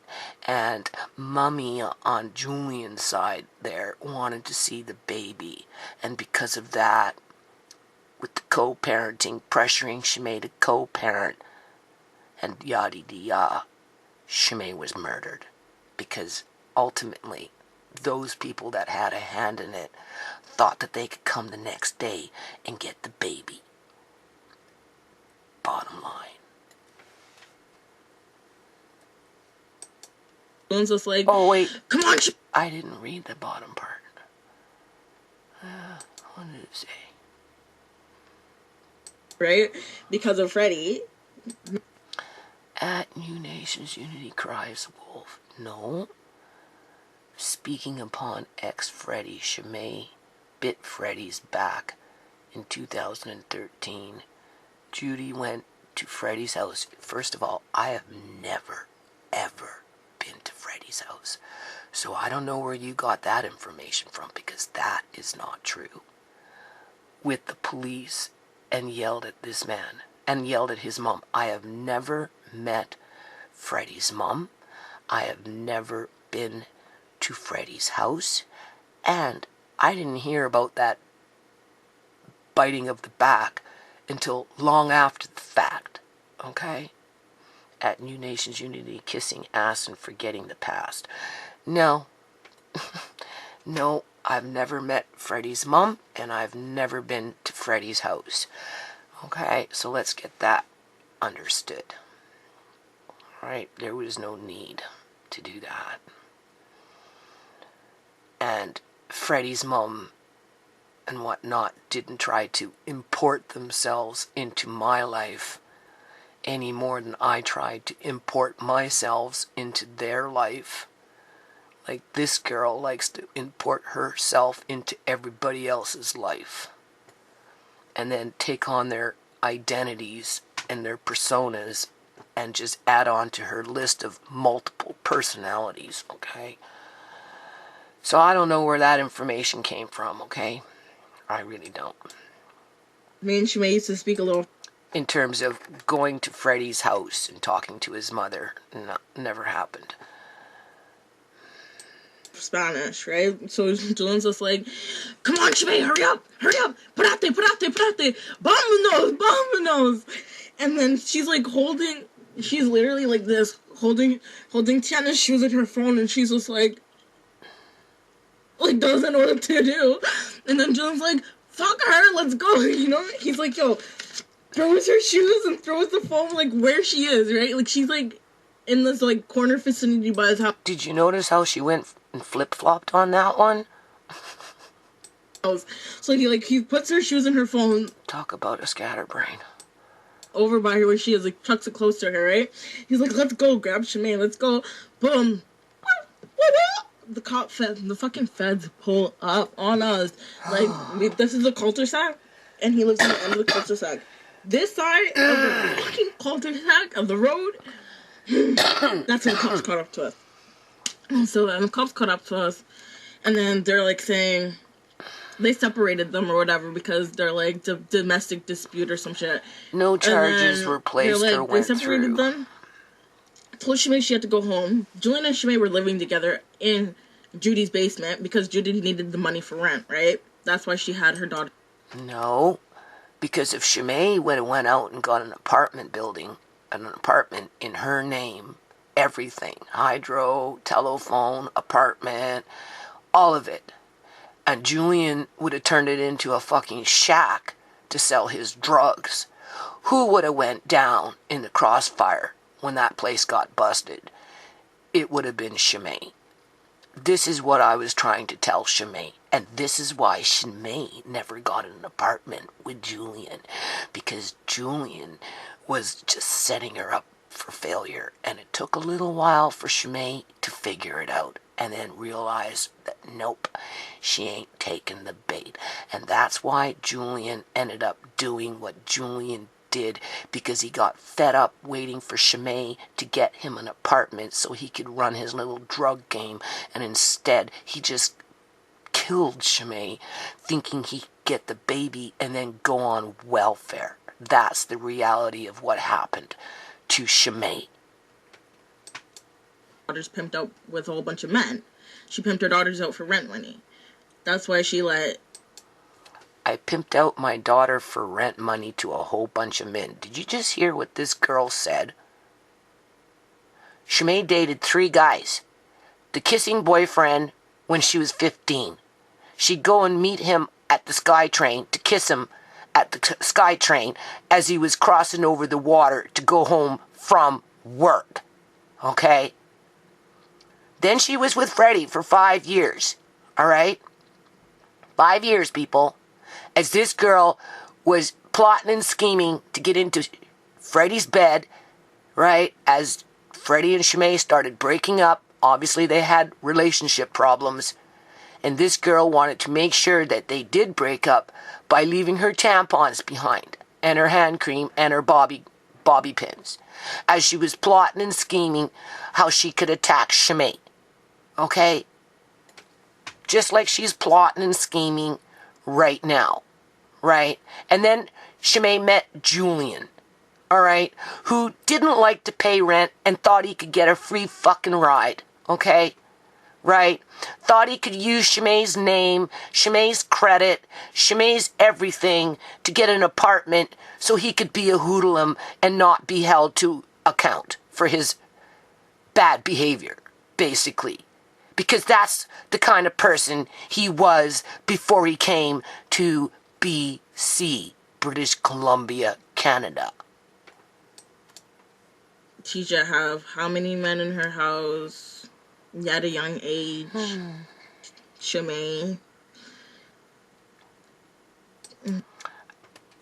Speaker 1: and Mummy on Julian's side there wanted to see the baby. And because of that, with the co-parenting, pressuring ShaMay to co-parent, and yada-dee-yah, ShaMay was murdered. Because ultimately, those people that had a hand in it thought that they could come the next day and get the baby. Bottom line.
Speaker 2: Julian's just like,
Speaker 1: oh wait,
Speaker 2: come on,
Speaker 1: I didn't read the bottom part. What did it say?
Speaker 2: Right? Because of Freddie.
Speaker 1: At New Nations Unity cries wolf. No. Speaking upon ex-Freddie, ShaMay bit Freddie's back in 2013. Judy went to Freddie's house. First of all, I have never, ever been to Freddie's house. So I don't know where you got that information from, because that is not true. With the police, and yelled at this man, and yelled at his mom. I have never met Freddie's mom. I have never been to Freddie's house. And I didn't hear about that biting of the back until long after the fact, okay? At New Nations Unity, kissing ass and forgetting the past. No. No, I've never met Freddie's mom, and I've never been to Freddie's house. Okay, so let's get that understood. Alright, there was no need to do that. And Freddie's mom and whatnot didn't try to import themselves into my life any more than I tried to import myself into their life. Like this girl likes to import herself into everybody else's life. And then take on their identities and their personas and just add on to her list of multiple personalities, okay? So I don't know where that information came from, okay? I really don't.
Speaker 2: Me and ShaMay used to speak a little.
Speaker 1: In terms of going to Freddie's house and talking to his mother, no, never happened.
Speaker 2: Spanish, right? So Julian's just like, come on, ShaMay, hurry up, parate, vámonos. And then she's like she's literally like this, holding Tiana's shoes in her phone, and she's just like doesn't know what to do. And then Julian's like, fuck her, let's go, you know? He's like, yo, throws her shoes and throws the phone like where she is, right? Like she's like in this like corner vicinity by his house.
Speaker 1: Did you notice how she went and flip-flopped on that one?
Speaker 2: So he puts her shoes in her phone.
Speaker 1: Talk about a scatterbrain.
Speaker 2: Over by her where she is, like chucks it close to her, right? He's like, let's go, grab ShaMay, let's go. Boom. The fucking feds pull up on us. Like, this is a cul-de-sac, and he lives in the end of the cul-de-sac. This side of the fucking cul-de-sac of the road, that's when the cops caught up to us. So then the cops caught up to us, and then they're like saying they separated them or whatever because they're like domestic dispute or some shit.
Speaker 1: No charges were placed or went through. They separated them. Told ShaMay she had to go home. Julian and ShaMay were living together in Judy's basement because Judy needed the money for rent, right? That's why she had her daughter. No, because if ShaMay went out and got an apartment in her name, everything, hydro, telephone, apartment, all of it, and Julian would have turned it into a fucking shack to sell his drugs, who would have went down in the crossfire when that place got busted? It would have been ShaMay. This is what I was trying to tell ShaMay. And this is why ShaMay never got an apartment with Julian. Because Julian was just setting her up for failure. And it took a little while for ShaMay to figure it out. And then realize that, nope, she ain't taking the bait. And that's why Julian ended up doing what Julian did, because he got fed up waiting for ShaMay to get him an apartment so he could run his little drug game, and instead he just killed ShaMay thinking he'd get the baby and then go on welfare. That's the reality of what happened to ShaMay.
Speaker 2: Daughters pimped out with a whole bunch of men. She pimped her daughters out for rent money. That's why she let...
Speaker 1: I pimped out my daughter for rent money to a whole bunch of men. Did you just hear what this girl said? ShaMay dated 3 guys. The kissing boyfriend when she was 15. She'd go and meet him at the SkyTrain to kiss him at the SkyTrain as he was crossing over the water to go home from work. Okay? Then she was with Freddie for 5 years. Alright? 5 years, people. As this girl was plotting and scheming to get into Freddie's bed, right? As Freddie and ShaMay started breaking up, obviously they had relationship problems. And this girl wanted to make sure that they did break up by leaving her tampons behind, and her hand cream, and her bobby pins, as she was plotting and scheming how she could attack ShaMay. Okay? Just like she's plotting and scheming right now. Right? And then ShaMay met Julian. Alright? Who didn't like to pay rent and thought he could get a free fucking ride. Okay? Right? Thought he could use ShaMay's name, ShaMay's credit, ShaMay's everything to get an apartment so he could be a hoodlum and not be held to account for his bad behavior, basically. Because that's the kind of person he was before he came to BC, British Columbia, Canada.
Speaker 2: Teacher have how many men in her house at a young age? ShaMay.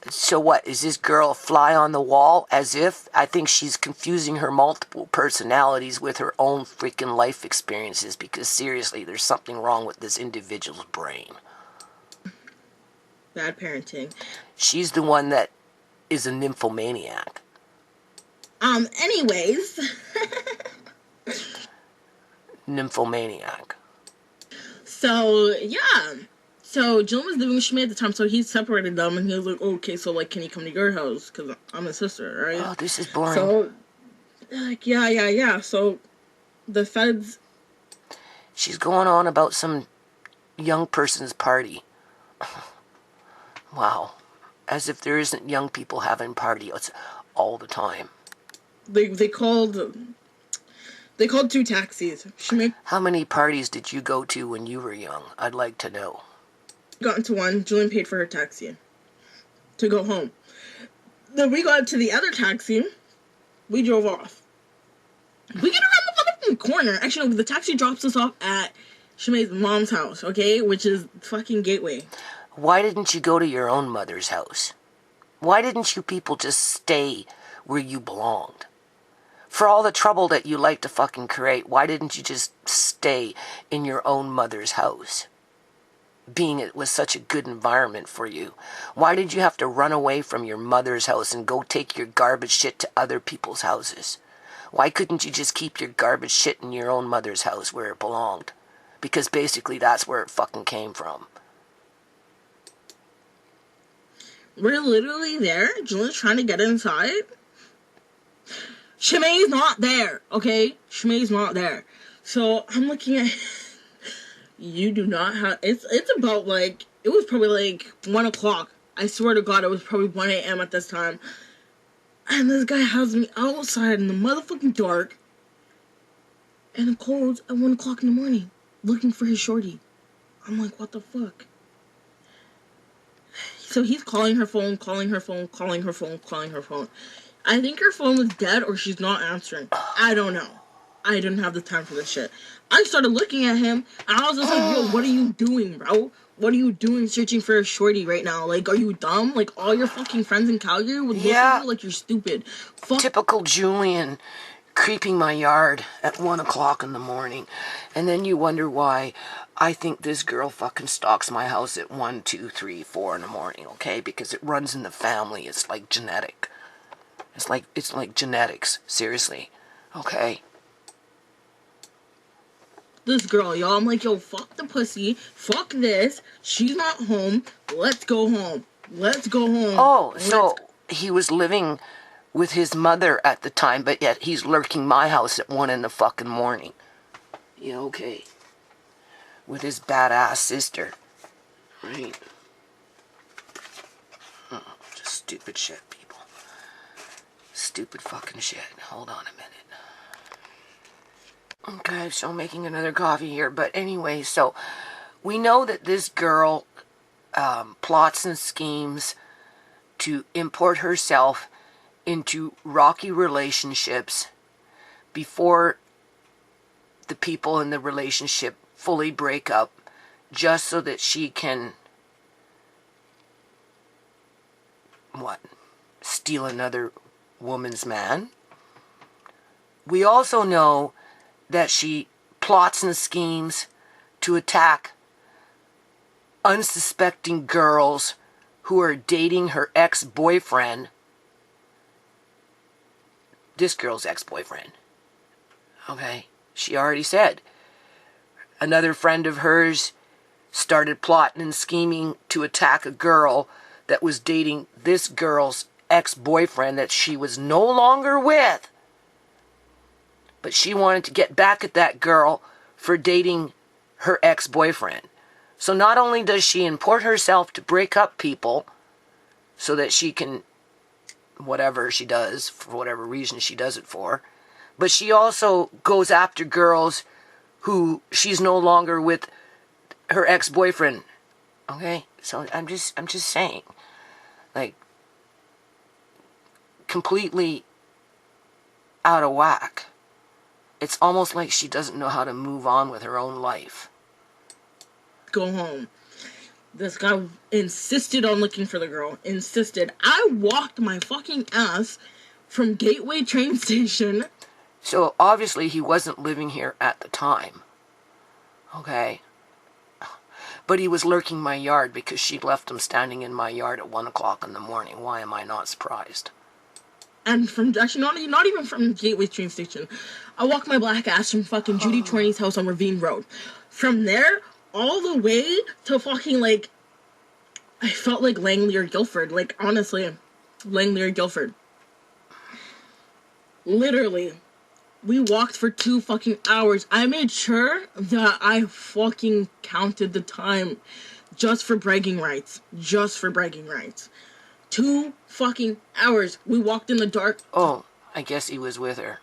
Speaker 1: So what, is this girl a fly on the wall? As if? I think she's confusing her multiple personalities with her own freaking life experiences, because seriously, there's something wrong with this individual's brain.
Speaker 2: Bad parenting.
Speaker 1: She's the one that is a nymphomaniac.
Speaker 2: Anyways.
Speaker 1: Nymphomaniac.
Speaker 2: So, yeah. So, Julian was living with ShaMay at the time, so he separated them, and he was like, okay, so, like, can he come to your house? Because I'm his sister, right?
Speaker 1: Oh, this is boring.
Speaker 2: So, like, yeah. So, the feds...
Speaker 1: She's going on about some young person's party. Wow. As if there isn't young people having parties all the time.
Speaker 2: They called 2 taxis. ShaMay...
Speaker 1: How many parties did you go to when you were young? I'd like to know.
Speaker 2: Got into one. Julian paid for her taxi to go home. Then we got to the other taxi. We drove off. We get around the fucking corner. Actually, no, the taxi drops us off at ShaMay's mom's house, okay? Which is fucking Gateway.
Speaker 1: Why didn't you go to your own mother's house? Why didn't you people just stay where you belonged? For all the trouble that you like to fucking create, why didn't you just stay in your own mother's house? Being it was such a good environment for you. Why did you have to run away from your mother's house and go take your garbage shit to other people's houses? Why couldn't you just keep your garbage shit in your own mother's house where it belonged? Because basically that's where it fucking came from.
Speaker 2: We're literally there. Julian's trying to get inside. ShaMay's not there, okay? ShaMay's not there. So I'm looking at... You do not have... It's about, like... It was probably, like, 1 o'clock. I swear to God, it was probably 1 a.m. at this time. And this guy has me outside in the motherfucking dark. And the cold at 1 o'clock in the morning. Looking for his shorty. I'm like, what the fuck? So he's calling her phone, calling her phone, calling her phone, calling her phone. I think her phone was dead or she's not answering. I don't know. I didn't have the time for this shit. I started looking at him, and I was just like, yo, what are you doing, bro? What are you doing searching for a shorty right now? Like, are you dumb? Like, all your fucking friends in Calgary would look at you like you're stupid. Fuck.
Speaker 1: Typical Julian, creeping my yard at 1 o'clock in the morning. And then you wonder why I think this girl fucking stalks my house at 1, 2, 3, 4 in the morning, okay? Because it runs in the family. It's like genetic. It's like genetics, seriously, okay?
Speaker 2: This girl, y'all. I'm like, yo, fuck the pussy. Fuck this. She's not home. Let's go home. Let's go home.
Speaker 1: Oh, so he was living with his mother at the time, but yet he's lurking my house at 1 in the fucking morning. Yeah, okay. With his badass sister. Right? Oh, just stupid shit, people. Stupid fucking shit. Hold on a minute. Okay, so I'm making another coffee here. But anyway, so we know that this girl plots and schemes to import herself into rocky relationships before the people in the relationship fully break up, just so that she can, what, steal another woman's man. We also know that she plots and schemes to attack unsuspecting girls who are dating her ex-boyfriend. This girl's ex-boyfriend. Okay? She already said. Another friend of hers started plotting and scheming to attack a girl that was dating this girl's ex-boyfriend that she was no longer with. But she wanted to get back at that girl for dating her ex-boyfriend. So not only does she import herself to break up people so that she can, whatever she does, for whatever reason she does it for, but she also goes after girls who she's no longer with her ex-boyfriend. Okay? So I'm just saying, like, completely out of whack. It's almost like she doesn't know how to move on with her own life.
Speaker 2: Go home. This guy insisted on looking for the girl. Insisted. I walked my fucking ass from Gateway train station.
Speaker 1: So obviously he wasn't living here at the time. Okay? But he was lurking my yard because she left him standing in my yard at 1 o'clock in the morning. Why am I not surprised?
Speaker 2: And from, actually, not even from Gateway train station. I walked my black ass from fucking Judy Torney's house on Ravine Road. From there, all the way to fucking, like, I felt like Langley or Guilford. Like, honestly, Langley or Guilford. Literally. We walked for 2 fucking hours. I made sure that I fucking counted the time just for bragging rights. Just for bragging rights. 2 fucking hours. We walked in the dark.
Speaker 1: Oh, I guess he was with her.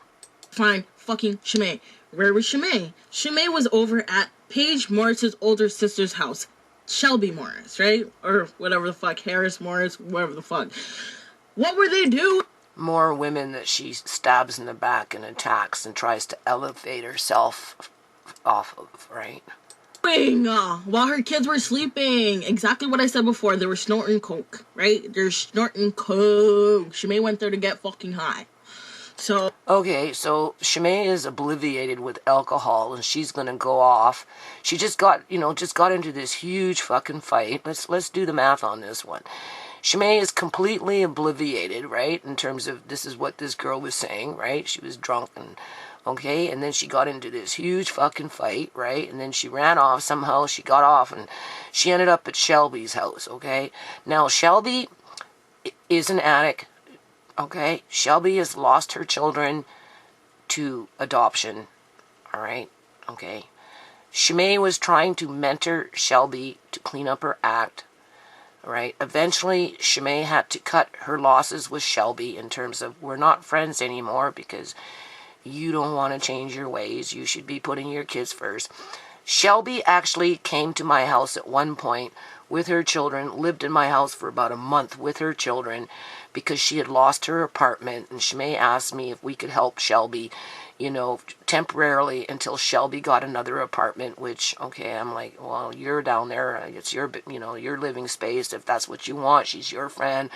Speaker 2: Fine. Fucking ShaMay. Where was ShaMay? ShaMay was over at Paige Morris's older sister's house. Shelby Morris, right? Or whatever the fuck. Harris Morris, whatever the fuck. What were they doing?
Speaker 1: More women that she stabs in the back and attacks and tries to elevate herself off of, right?
Speaker 2: While her kids were sleeping. Exactly what I said before. They were snorting coke, right? They're snorting coke. ShaMay went there to get fucking high. So...
Speaker 1: Okay, so ShaMay is obliviated with alcohol and she's gonna go off. She just got into this huge fucking fight. Let's do the math on this one. ShaMay is completely obliviated, right? In terms of, this is what this girl was saying, right? She was drunk and, okay, and then she got into this huge fucking fight, right? And then she ran off somehow. She got off and she ended up at Shelby's house, okay? Now, Shelby is an addict, okay? Shelby has lost her children to adoption, all right? Okay. ShaMay was trying to mentor Shelby to clean up her act. Right. Eventually, ShaMay had to cut her losses with Shelby in terms of, we're not friends anymore because you don't want to change your ways. You should be putting your kids first. Shelby actually came to my house at one point with her children, lived in my house for about a month with her children because she had lost her apartment, and ShaMay asked me if we could help Shelby, you know, temporarily until Shelby got another apartment, which, okay, I'm like, well, you're down there, it's your, you know, your living space, if that's what you want, she's your friend,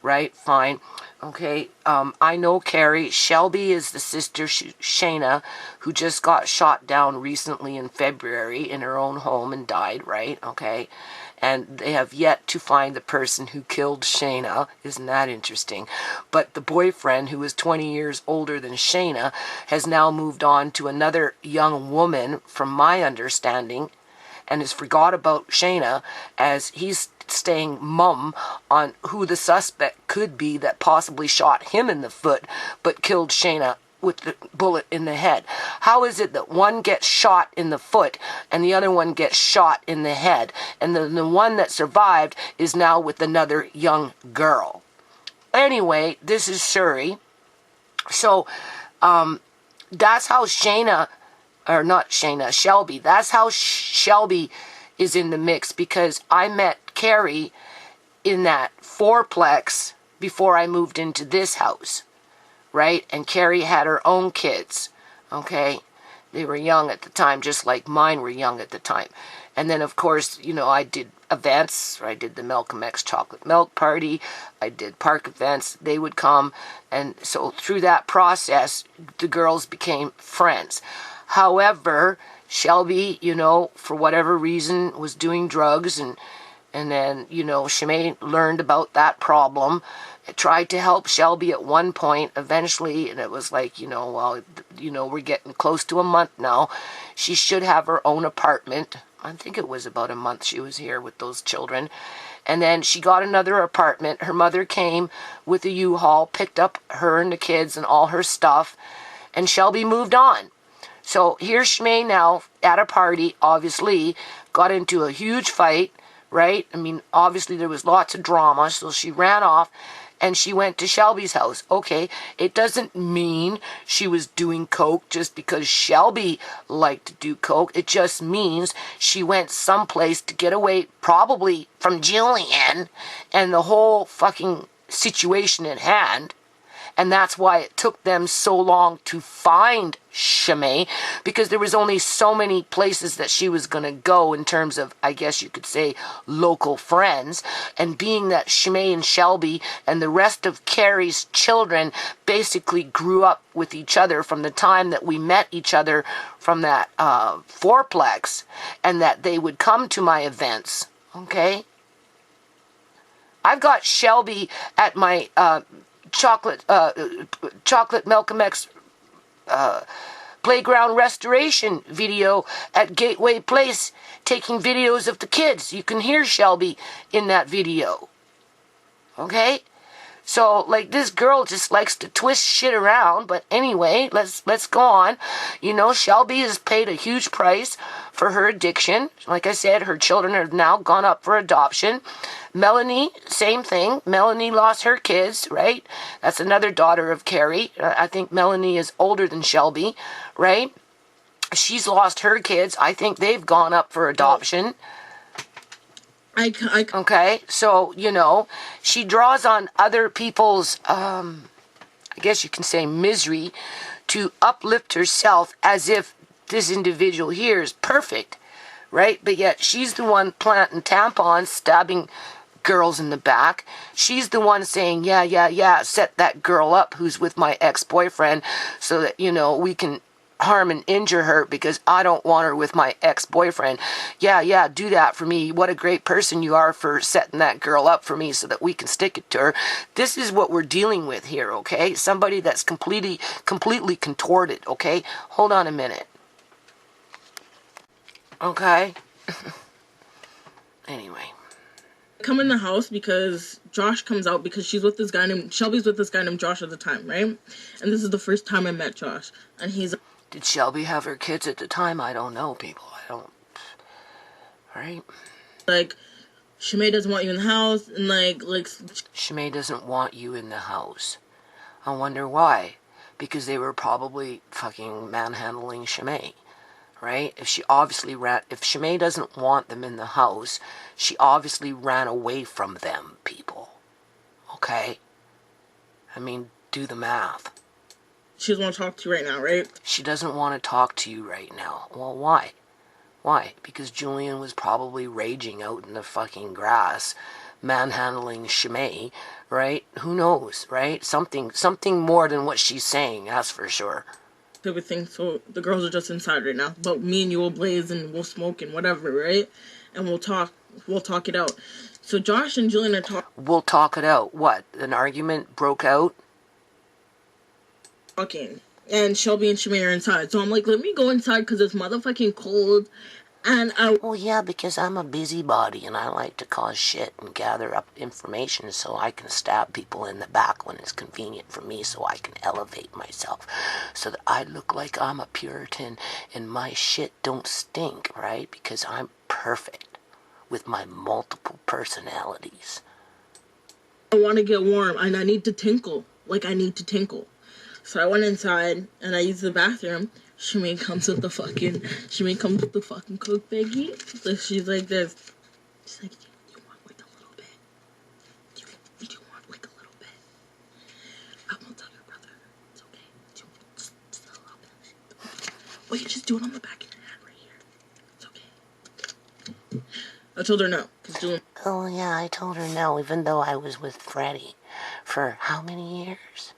Speaker 1: right, fine. Okay, I know Carrie. Shelby is the sister, Shayna, who just got shot down recently in February in her own home and died, right? Okay, and they have yet to find the person who killed Shayna. Isn't that interesting? But the boyfriend, who is 20 years older than Shayna, has now moved on to another young woman, from my understanding, and has forgot about Shayna, as he's staying mum on who the suspect could be that possibly shot him in the foot but killed Shayna with the bullet in the head. How is it that one gets shot in the foot and the other one gets shot in the head, and the one that survived is now with another young girl? Anyway, this is Shuri. So that's how Shayna, or not Shayna, Shelby, that's how Shelby is in the mix, because I met Carrie in that fourplex before I moved into this house, right? And Carrie had her own kids, okay? They were young at the time, just like mine were young at the time. And then, of course, you know, I did events. I did the Malcolm X chocolate milk party. I did park events. They would come. And so through that process, the girls became friends. However, Shelby, you know, for whatever reason, was doing drugs, and then, you know, ShaMay learned about that problem. I tried to help Shelby at one point, eventually, and it was like, you know, well, you know, we're getting close to a month now. She should have her own apartment. I think it was about a month she was here with those children. And then she got another apartment. Her mother came with a U-Haul, picked up her and the kids and all her stuff, and Shelby moved on. So here's ShaMay now at a party, obviously, got into a huge fight, right? I mean, obviously there was lots of drama, so she ran off and she went to Shelby's house. Okay, it doesn't mean she was doing coke just because Shelby liked to do coke. It just means she went someplace to get away, probably from Jillian and the whole fucking situation at hand. And that's why it took them so long to find ShaMay, because there was only so many places that she was going to go in terms of, I guess you could say, local friends. And being that ShaMay and Shelby and the rest of Carrie's children basically grew up with each other from the time that we met each other from that fourplex, and that they would come to my events, okay? I've got Shelby at my chocolate Malcolm X playground restoration video at Gateway Place, taking videos of the kids. You can hear Shelby in that video. Okay? So, like, this girl just likes to twist shit around. But anyway, let's go on. You know, Shelby has paid a huge price for her addiction. Like I said, her children have now gone up for adoption. Melanie, same thing. Melanie lost her kids, right? That's another daughter of Carrie. I think Melanie is older than Shelby, right? She's lost her kids. I think they've gone up for adoption. Okay, so, you know, she draws on other people's, I guess you can say, misery to uplift herself as if this individual here is perfect, right? But yet she's the one planting tampons, stabbing girls in the back. She's the one saying, yeah, set that girl up who's with my ex-boyfriend so that, you know, we can harm and injure her because I don't want her with my ex-boyfriend. Yeah, do that for me. What a great person you are for setting that girl up for me so that we can stick it to her. This is what we're dealing with here, okay? Somebody that's completely contorted, okay? Hold on a minute. Okay? Anyway.
Speaker 2: Come in the house because Josh comes out because Shelby's with this guy named Josh at the time, right? And this is the first time I met Josh. And he's...
Speaker 1: Did Shelby have her kids at the time? I don't know, people. I don't... Right?
Speaker 2: Like, ShaMay doesn't want you in the house, and like...
Speaker 1: ShaMay doesn't want you in the house. I wonder why. Because they were probably fucking manhandling ShaMay. right? If ShaMay doesn't want them in the house, she obviously ran away from them, people. Okay? I mean, do the math.
Speaker 2: She doesn't want to talk to you right now, right?
Speaker 1: She doesn't want to talk to you right now. Well, why? Why? Because Julian was probably raging out in the fucking grass, manhandling ShaMay, right? Who knows, right? Something more than what she's saying, that's for sure.
Speaker 2: Everything, so the girls are just inside right now. But me and you will blaze and we'll smoke and whatever, right? And we'll talk it out. So Josh and Julian are talking.
Speaker 1: We'll talk it out. What? An argument broke out?
Speaker 2: And Shelby and ShaMay are inside. So I'm like, let me go inside because it's motherfucking cold. And
Speaker 1: well, yeah, because I'm a busybody and I like to cause shit and gather up information so I can stab people in the back when it's convenient for me, so I can elevate myself so that I look like I'm a Puritan and my shit don't stink, right? Because I'm perfect with my multiple personalities.
Speaker 2: I want to get warm and I need to tinkle. Like, I need to tinkle. So I went inside and I used the bathroom. ShaMay comes with the fucking Coke baggie. So she's like this. She's like, you want like a little bit? Do you want like a little bit? I won't tell your brother. It's okay. Just a little bit. Wait, just do it on the back of your head right here. It's okay. I told her no.
Speaker 1: Oh yeah, I told her no, even though I was with Freddie for how many years?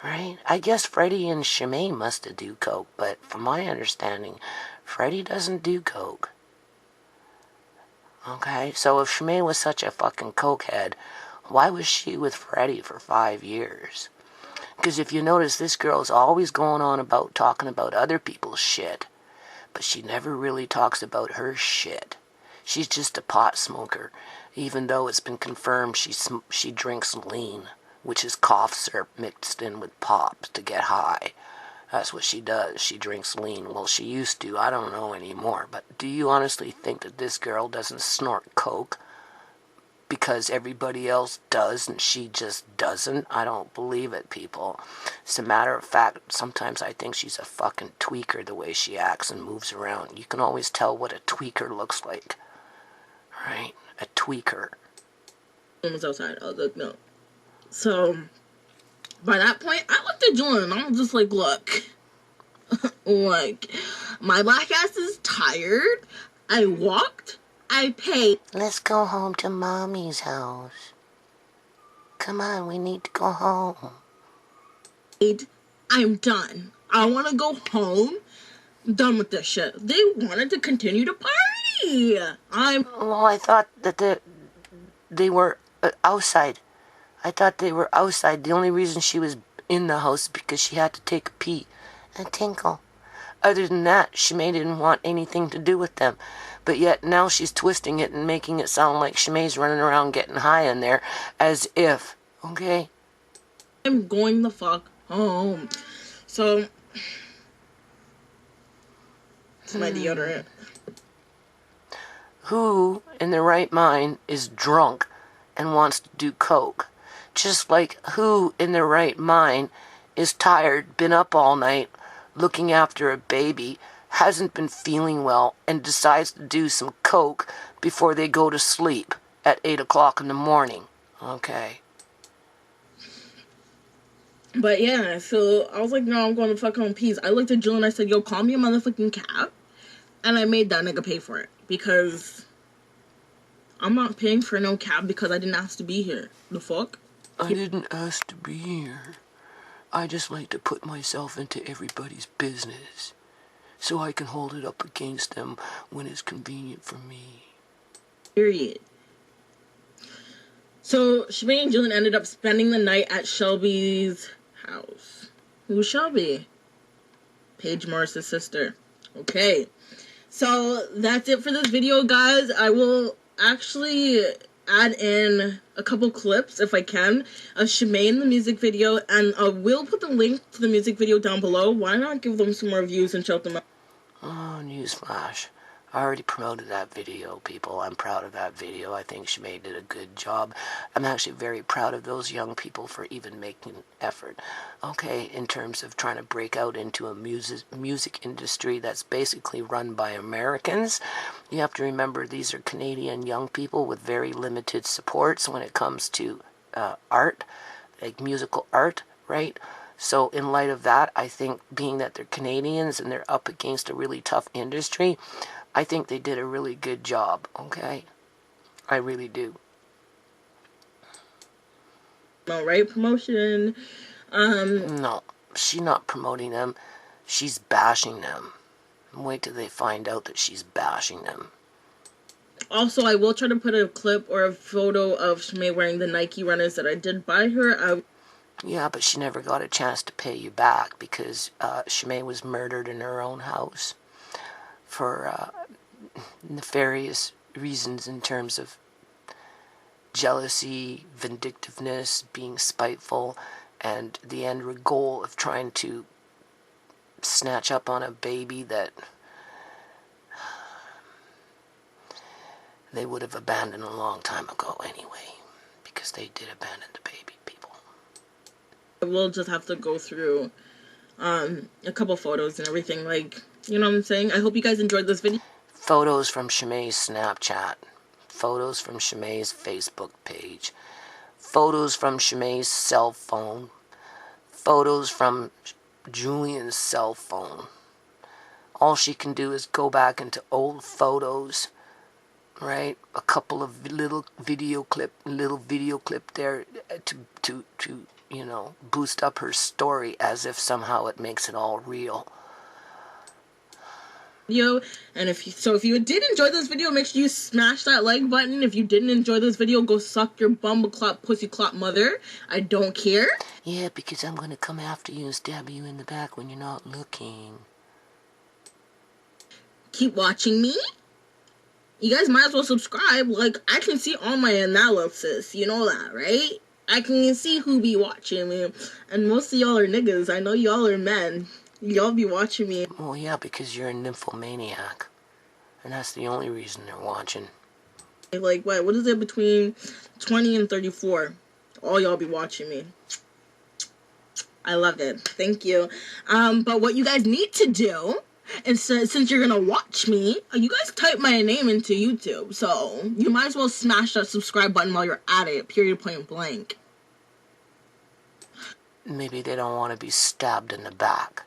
Speaker 1: Right? I guess Freddie and ShaMay must have do coke, but from my understanding, Freddie doesn't do coke. Okay, so if ShaMay was such a fucking cokehead, why was she with Freddie for 5 years? Because if you notice, this girl's always going on about talking about other people's shit, but she never really talks about her shit. She's just a pot smoker, even though it's been confirmed she drinks lean, which is cough syrup mixed in with pops to get high. That's what she does. She drinks lean. Well, she used to. I don't know anymore. But do you honestly think that this girl doesn't snort coke because everybody else does and she just doesn't? I don't believe it, people. As a matter of fact, sometimes I think she's a fucking tweaker the way she acts and moves around. You can always tell what a tweaker looks like. Right? A tweaker.
Speaker 2: Was outside. I was like, no. So, by that point, I looked at Julian and I was just like, look, like, my black ass is tired. I walked. I paid.
Speaker 1: Let's go home to Mommy's house. Come on, we need to go home.
Speaker 2: I'm done. I want to go home. I'm done with this shit. They wanted to continue to party.
Speaker 1: Well, I thought that they were outside. I thought they were outside. The only reason she was in the house is because she had to take a pee and tinkle. Other than that, ShaMay didn't want anything to do with them. But yet now she's twisting it and making it sound like ShaMay's running around getting high in there as if, okay?
Speaker 2: I'm going the fuck home. So, it's my deodorant.
Speaker 1: Who in their right mind is drunk and wants to do coke? Just like who in their right mind is tired, been up all night, looking after a baby, hasn't been feeling well, and decides to do some coke before they go to sleep at 8 o'clock in the morning. Okay.
Speaker 2: But yeah, so I was like, no, I'm going to fuck home peace. I looked at Jill and I said, yo, call me a motherfucking cab. And I made that nigga pay for it. Because I'm not paying for no cab because I didn't ask to be here. The fuck?
Speaker 1: I didn't ask to be here. I just like to put myself into everybody's business so I can hold it up against them when it's convenient for me.
Speaker 2: Period. So, ShaMay and Julian ended up spending the night at Shelby's house. Who's Shelby? Paige Morris's sister. Okay. So, that's it for this video, guys. I will actually add in a couple clips, if I can, of ShaMay in the music video, and I will put the link to the music video down below. Why not give them some more views and shout them out?
Speaker 1: Oh, newsflash. I already promoted that video, people. I'm proud of that video. I think ShaMay did a good job. I'm actually very proud of those young people for even making an effort. Okay, in terms of trying to break out into a music industry that's basically run by Americans. You have to remember these are Canadian young people with very limited supports when it comes to art, like musical art, right? So in light of that, I think being that they're Canadians and they're up against a really tough industry, I think they did a really good job, okay? I really do.
Speaker 2: No, right? Promotion.
Speaker 1: No, she's not promoting them. She's bashing them. Wait till they find out that she's bashing them.
Speaker 2: Also, I will try to put a clip or a photo of ShaMay wearing the Nike runners that I did buy her.
Speaker 1: Yeah, but she never got a chance to pay you back because ShaMay was murdered in her own house for nefarious reasons in terms of jealousy, vindictiveness, being spiteful, and the end goal of trying to snatch up on a baby that they would have abandoned a long time ago anyway, because they did abandon the baby, people.
Speaker 2: We'll just have to go through a couple photos and everything, like, you know what I'm saying? I hope you guys enjoyed this video.
Speaker 1: Photos from ShaMay's Snapchat, photos from ShaMay's Facebook page, photos from ShaMay's cell phone, photos from Julian's cell phone. All she can do is go back into old photos, right? A couple of little video clip there to you know, boost up her story as if somehow it makes it all real.
Speaker 2: And if you did enjoy this video, make sure you smash that like button. If you didn't enjoy this video, go suck your bumbleclop pussyclop mother. I don't care.
Speaker 1: Yeah, because I'm gonna come after you and stab you in the back when you're not looking.
Speaker 2: Keep watching me. You guys might as well subscribe. Like, I can see all my analysis. You know that, right? I can see who be watching me. And most of y'all are niggas. I know y'all are men. Y'all be watching me.
Speaker 1: Well, yeah, because you're a nymphomaniac. And that's the only reason they're watching.
Speaker 2: Like, what is it between 20 and 34? All y'all be watching me. I love it. Thank you. But what you guys need to do, and since you're gonna watch me, you guys type my name into YouTube. So you might as well smash that subscribe button while you're at it. Period, point blank.
Speaker 1: Maybe they don't want to be stabbed in the back.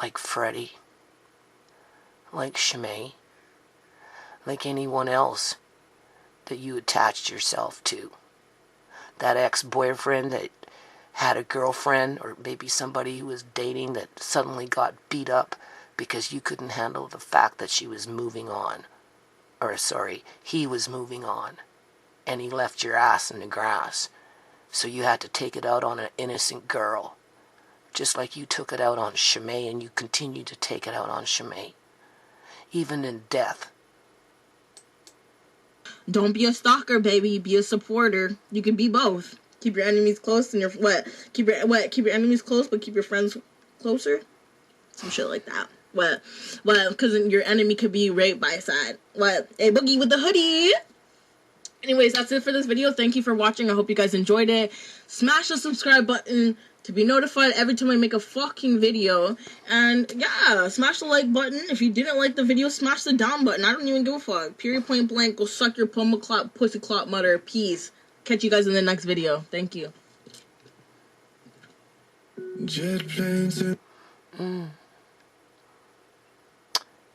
Speaker 1: Like Freddy. Like ShaMay. Like anyone else that you attached yourself to. That ex-boyfriend that had a girlfriend, or maybe somebody who was dating that suddenly got beat up because you couldn't handle the fact that she was moving on. Or sorry, he was moving on. And he left your ass in the grass. So you had to take it out on an innocent girl. Just like you took it out on ShaMay, and you continue to take it out on ShaMay. Even in death.
Speaker 2: Don't be a stalker, baby. Be a supporter. You can be both. Keep your enemies close and keep your enemies close, but keep your friends closer. Some shit like that. Because your enemy could be right by side. Hey, Boogie with the hoodie. Anyways, that's it for this video. Thank you for watching. I hope you guys enjoyed it. Smash the subscribe button to be notified every time I make a fucking video. And yeah, smash the like button. If you didn't like the video, smash the down button. I don't even give a fuck. Period, point blank. Go suck your pummel-clop, pussy-clop mother. Peace. Catch you guys in the next video. Thank you.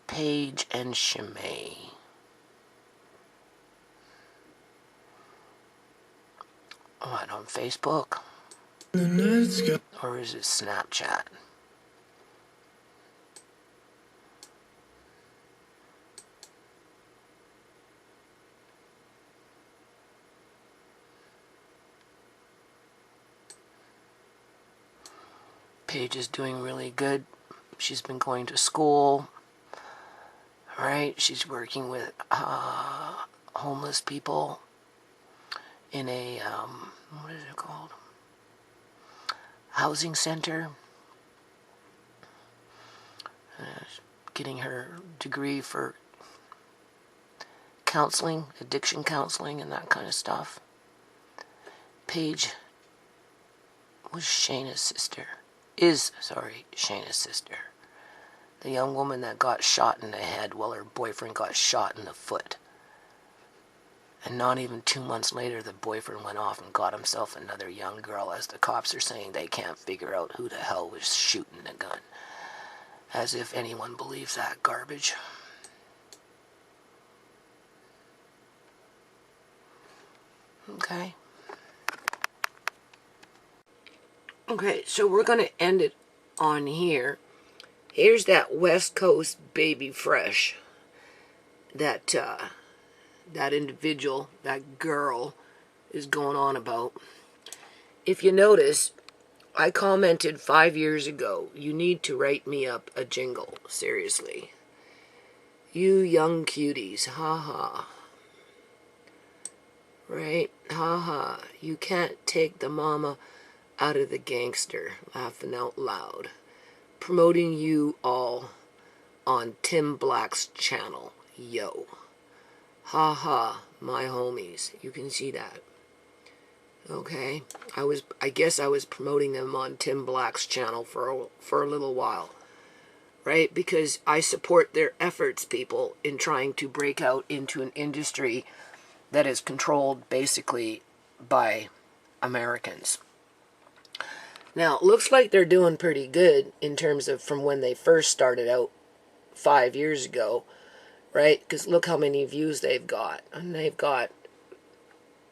Speaker 1: Paige and ShaMay. What, on Facebook? Or is it Snapchat? Paige is doing really good. She's been going to school. Right? She's working with homeless people in a, what is it called? Housing center. Getting her degree for counseling, addiction counseling, and that kind of stuff. Paige was Shayna's sister. Shayna's sister. The young woman that got shot in the head while her boyfriend got shot in the foot. And not even 2 months later, the boyfriend went off and got himself another young girl, as the cops are saying they can't figure out who the hell was shooting the gun. As if anyone believes that garbage. Okay. Okay, so we're going to end it on here. Here's that West Coast baby fresh. That individual, that girl, is going on about. If you notice, I commented 5 years ago, you need to write me up a jingle, seriously. You young cuties, haha. Right? Haha. You can't take the mama out of the gangster, laughing out loud. Promoting you all on Tim Black's channel, yo. Ha ha, my homies. You can see that. Okay? I guess I was promoting them on Tim Black's channel for a little while. Right? Because I support their efforts, people, in trying to break out into an industry that is controlled basically by Americans. Now, it looks like they're doing pretty good in terms of from when they first started out 5 years ago. Right? Because look how many views they've got. And they've got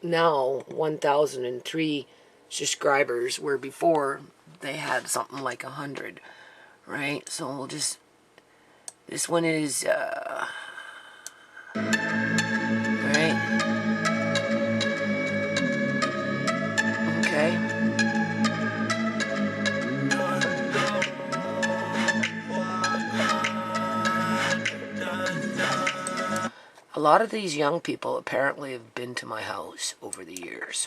Speaker 1: now 1,003 subscribers, where before they had something like 100. Right? So we'll just... This one is... Right? Okay. A lot of these young people apparently have been to my house over the years.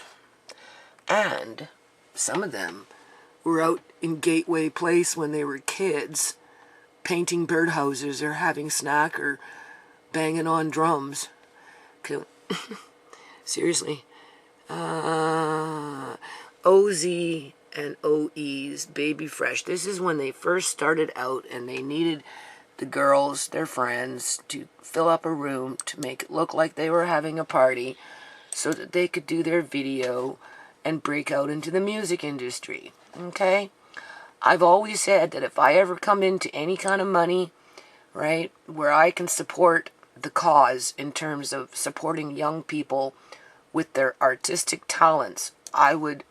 Speaker 1: And some of them were out in Gateway Place when they were kids, painting birdhouses or having snack or banging on drums. Seriously. OZ and OE's Baby Fresh. This is when they first started out and they needed the girls, their friends, to fill up a room to make it look like they were having a party so that they could do their video and break out into the music industry. Okay? I've always said that if I ever come into any kind of money, right, where I can support the cause in terms of supporting young people with their artistic talents, I would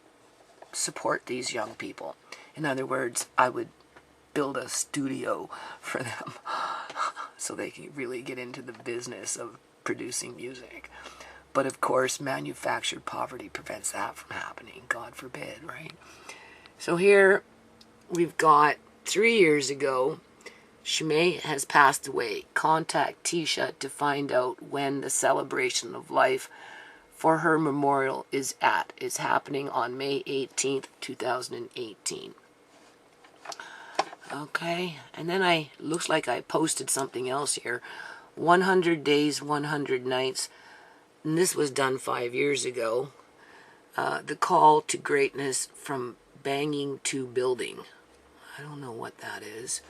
Speaker 1: support these young people. In other words, I would build a studio for them so they can really get into the business of producing music. But of course, manufactured poverty prevents that from happening. God forbid, right? So here we've got 3 years ago, ShaMay has passed away. Contact Tisha to find out when the celebration of life for her memorial is at. It's happening on May 18th, 2018. Okay, and then looks like I posted something else here. 100 Days, 100 Nights. And this was done 5 years ago. The call to greatness from banging to building. I don't know what that is.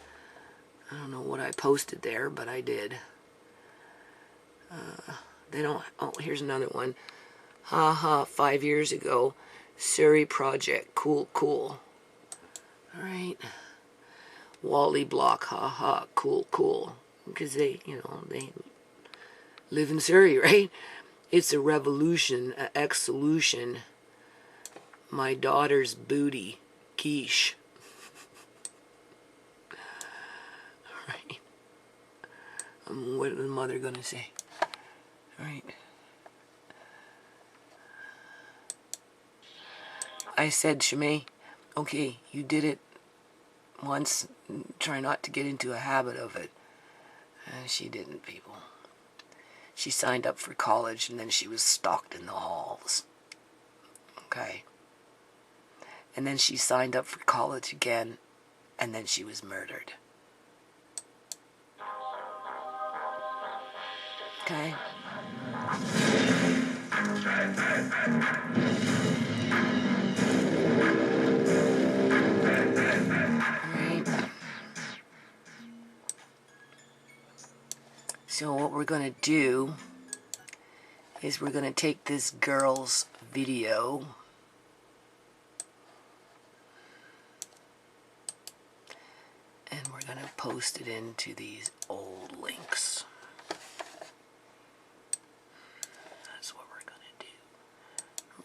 Speaker 1: I don't know what I posted there, but I did. They don't... Oh, here's another one. Haha, 5 years ago. Surrey Project. Cool, cool. Alright. Wally Block. Haha, cool, cool. Because they, they live in Surrey, right? It's a revolution, a ex-solution. My daughter's booty. Quiche. Alright. What is the mother gonna say? Alright. I said, ShaMay, okay, you did it once. Try not to get into a habit of it. She didn't, people. She signed up for college and then she was stalked in the halls. Okay. And then she signed up for college again and then she was murdered. Okay. So what we're going to do is we're going to take this girl's video and we're going to post it into these old links. That's what we're going to do.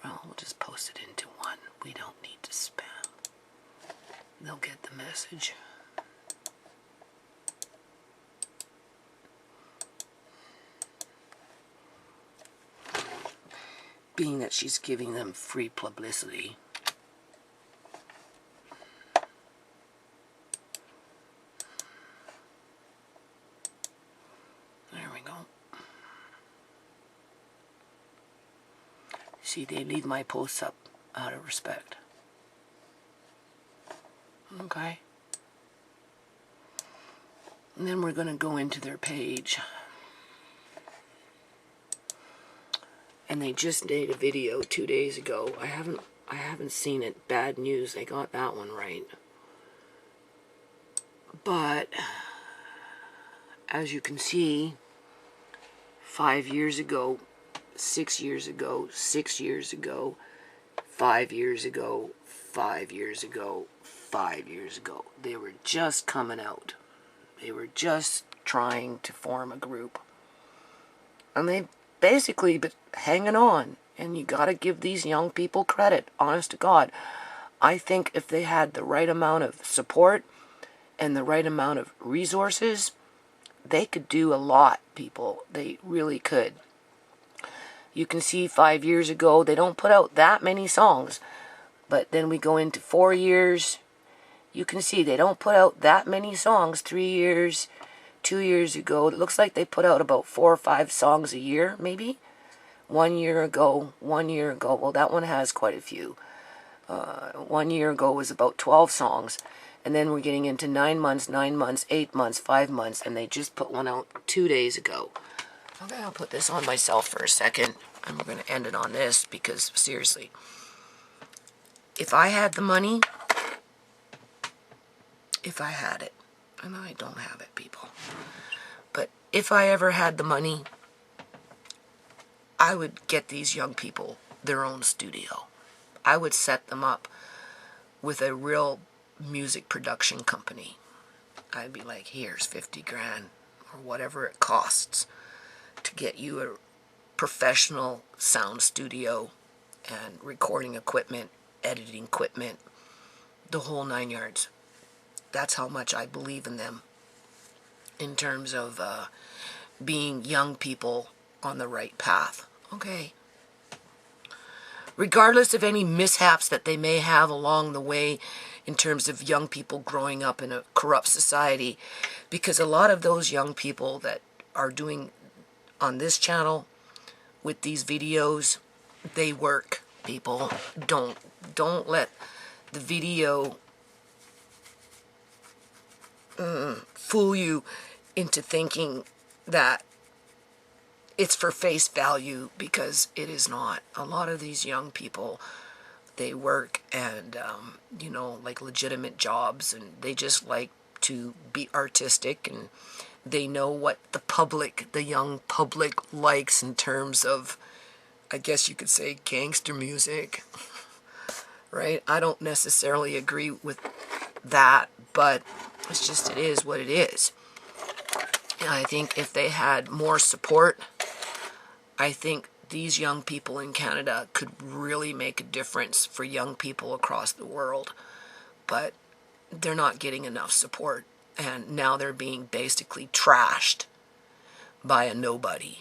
Speaker 1: Well, we'll just post it into one. We don't need to spam. They'll get the message. Being that she's giving them free publicity. There we go. See, they leave my posts up out of respect. Okay. And then we're going to go into their page. And they just made a video 2 days ago. I haven't seen it. Bad news. They got that one right. But as you can see, 5 years ago, 6 years ago, 6 years ago, 5 years ago, 5 years ago, 5 years ago, they were just coming out. They were just trying to form a group. And they basically been hanging on, and you got to give these young people credit, honest to God. I think if they had the right amount of support and the right amount of resources, they could do a lot, people. They really could. You can see 5 years ago, they don't put out that many songs, but then we go into 4 years, you can see they don't put out that many songs. 3 years, 2 years ago, it looks like they put out about 4 or 5 songs a year, maybe. 1 year ago, well, that one has quite a few. 1 year ago was about 12 songs. And then we're getting into 9 months, 9 months, 8 months, 5 months, and they just put one out 2 days ago. Okay, I'll put this on myself for a second, and we're going to end it on this, because seriously, if I had the money, if I had it, and I don't have it, people, but if I ever had the money, I would get these young people their own studio. I would set them up with a real music production company. I'd be like, here's 50 grand or whatever it costs to get you a professional sound studio and recording equipment, editing equipment, the whole 9 yards. That's how much I believe in them in terms of being young people on the right path. Okay. Regardless of any mishaps that they may have along the way in terms of young people growing up in a corrupt society, because a lot of those young people that are doing on this channel with these videos, they work, people. Don't let the video fool you into thinking that it's for face value, because it is not. A lot of these young people, they work and, you know, like legitimate jobs, and they just like to be artistic, and they know what the public, the young public likes in terms of, I guess you could say, gangster music, right? I don't necessarily agree with that, but it's just, it is what it is. And I think if they had more support, I think these young people in Canada could really make a difference for young people across the world. But they're not getting enough support, and now they're being basically trashed by a nobody.